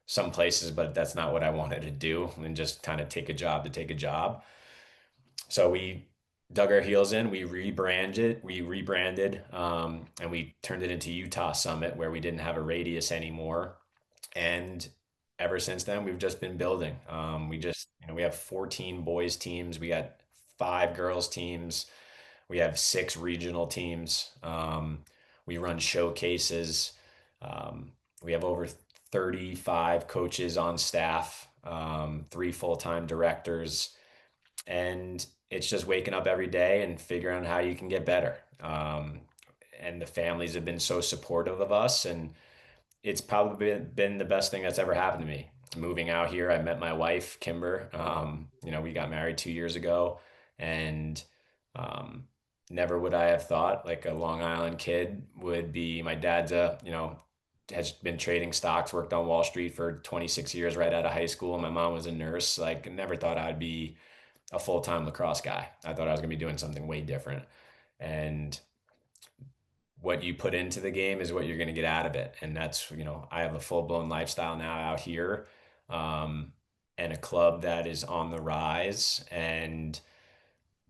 some places, but that's not what I wanted to do and just kind of take a job to take a job. So we dug our heels in. We rebranded, and we turned it into Utah Summit, where we didn't have a radius anymore. And ever since then, we've just been building. We have 14 boys teams. We got 5 girls teams. We have 6 regional teams. We run showcases. Um, we have over 35 coaches on staff, 3 full-time directors, and it's just waking up every day and figuring out how you can get better. And the families have been so supportive of us, and it's probably been the best thing that's ever happened to me. Moving out here, I met my wife, Kimber. We got married 2 years ago, and um, never would I have thought like a Long Island kid would be. My dad's has been trading stocks, worked on Wall Street for 26 years right out of high school. My mom was a nurse. Like, never thought I'd be a full-time lacrosse guy. I thought I was going to be doing something way different. And what you put into the game is what you're going to get out of it. And that's, I have a full-blown lifestyle now out here, um, and a club that is on the rise, and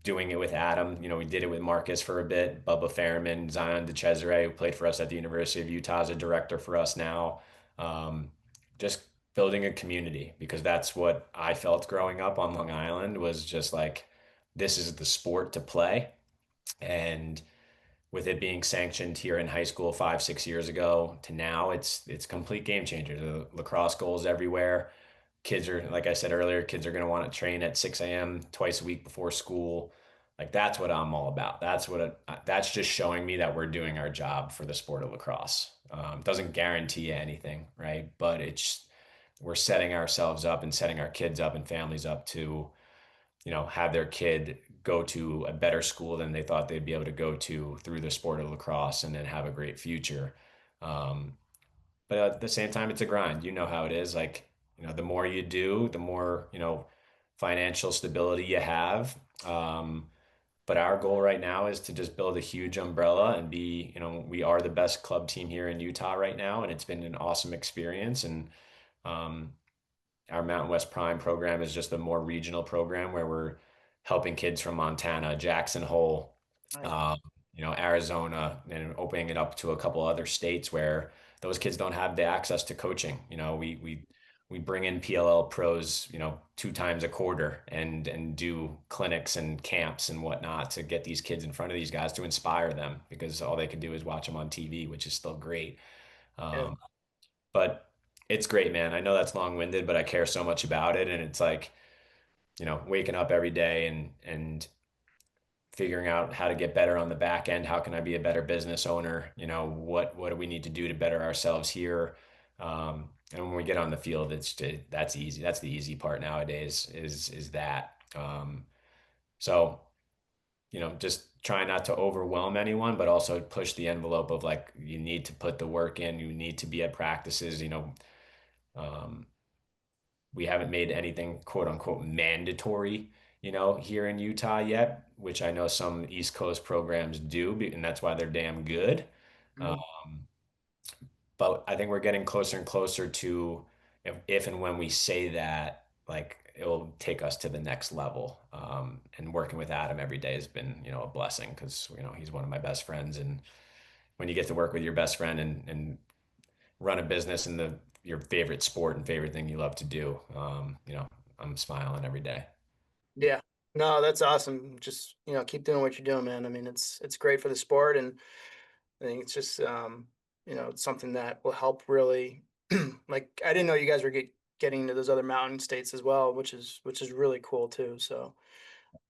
doing it with Adam. We did it with Marcus for a bit, Bubba Fairman, Zion DeCesare, who played for us at the University of Utah, is a director for us now. Um, just building a community, because that's what I felt growing up on Long Island, was just like, this is the sport to play. And with it being sanctioned here in high school 5, 6 years ago to now, it's complete game changer. The lacrosse goals everywhere. Kids are, like I said earlier, kids are going to want to train at 6 a.m. twice a week before school. Like, that's what I'm all about. That's just showing me that we're doing our job for the sport of lacrosse. Doesn't guarantee you anything, right? But we're setting ourselves up and setting our kids up and families up to, have their kid go to a better school than they thought they'd be able to go to through the sport of lacrosse, and then have a great future. Um, but at the same time, it's a grind. You know how it is. Like, the more you do, the more, financial stability you have. But our goal right now is to just build a huge umbrella and be, we are the best club team here in Utah right now, and it's been an awesome experience. And um, our Mountain West Prime program is just a more regional program where we're helping kids from Montana, Jackson Hole, Nice. um, Arizona, and opening it up to a couple other states where those kids don't have the access to coaching. We bring in PLL pros, 2 times a quarter, and do clinics and camps and whatnot to get these kids in front of these guys, to inspire them, because all they can do is watch them on TV, which is still great. Yeah. Um, but it's great, man. I know that's long-winded, but I care so much about it. And it's like, waking up every day and figuring out how to get better on the back end. How can I be a better business owner? What do we need to do to better ourselves here? And when we get on the field, that's easy. That's the easy part nowadays, is that. So, just try not to overwhelm anyone, but also push the envelope of, like, you need to put the work in, you need to be at practices. Um, we haven't made anything quote unquote mandatory, here in Utah yet, which I know some East Coast programs do, and that's why they're damn good. Mhm. Um, but I think we're getting closer and closer to, if and when we say that, like, it will take us to the next level. And working with Adam every day has been, a blessing, because, he's one of my best friends. And when you get to work with your best friend and run a business in your favorite sport and favorite thing you love to do, I'm smiling every day. Yeah. No, that's awesome. Just, keep doing what you're doing, man. I mean, it's great for the sport, and I think it's just it's something that will help really like I didn't know you guys were getting into those other mountain states as well, which is really cool too. So,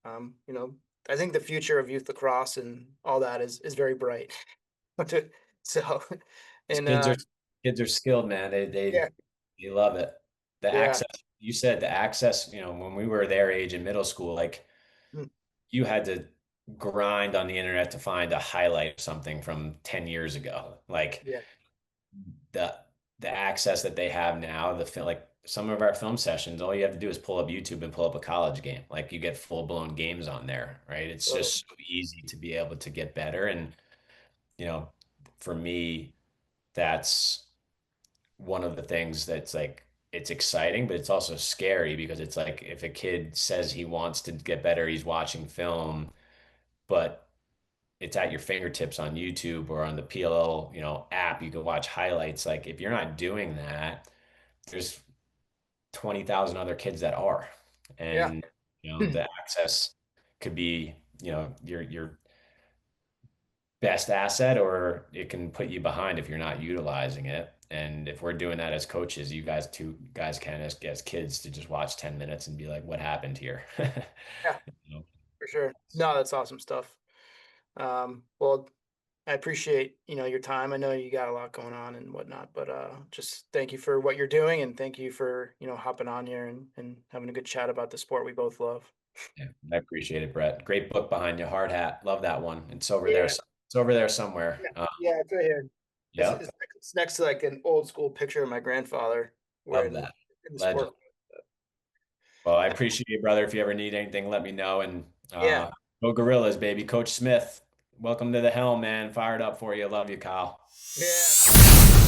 um, you know, I think the future of youth lacrosse and all that is very bright. So, These and kids are skilled, man. yeah, They love it. The yeah, access, you said, the access, when we were their age in middle school, like, mm, you had to grind on the internet to find a highlight of something from 10 years ago. Like, yeah, the the access that they have now, like some of our film sessions, all you have to do is pull up YouTube and pull up a college game. Like, you get full-blown games on there, right? It's right, just so easy to be able to get better. And, you know, for me, that's one of the things that's like, it's exciting, but it's also scary, because it's like, if a kid says he wants to get better, he's watching film, but it's at your fingertips on YouTube or on the PLL, app. You can watch highlights. Like, if you're not doing that, there's 20,000 other kids that are. yeah, And, the access could be, your best asset, or it can put you behind if you're not utilizing it. And if we're doing that as coaches, two guys can, as kids, to just watch 10 minutes and be like, what happened here? yeah, You know? for sure. No, that's awesome stuff. Well, I appreciate, your time. I know you got a lot going on and whatnot, but just thank you for what you're doing and thank you for, hopping on here and having a good chat about the sport we both love. Yeah, I appreciate it, Brett. Great book behind you, Hard Hat. Love that one. It's over there. Yeah. It's over there somewhere. Yeah, yeah, it's right here. It's, Yep, it's, it's next to like an old school picture of my grandfather love wearing that. in the Legend. sport. Well, I appreciate you, brother. If you ever need anything, let me know. And Yeah. go Gorillas, baby. Coach Smith, welcome to the helm, man. Fired up for you. Love you, Kyle. Yeah.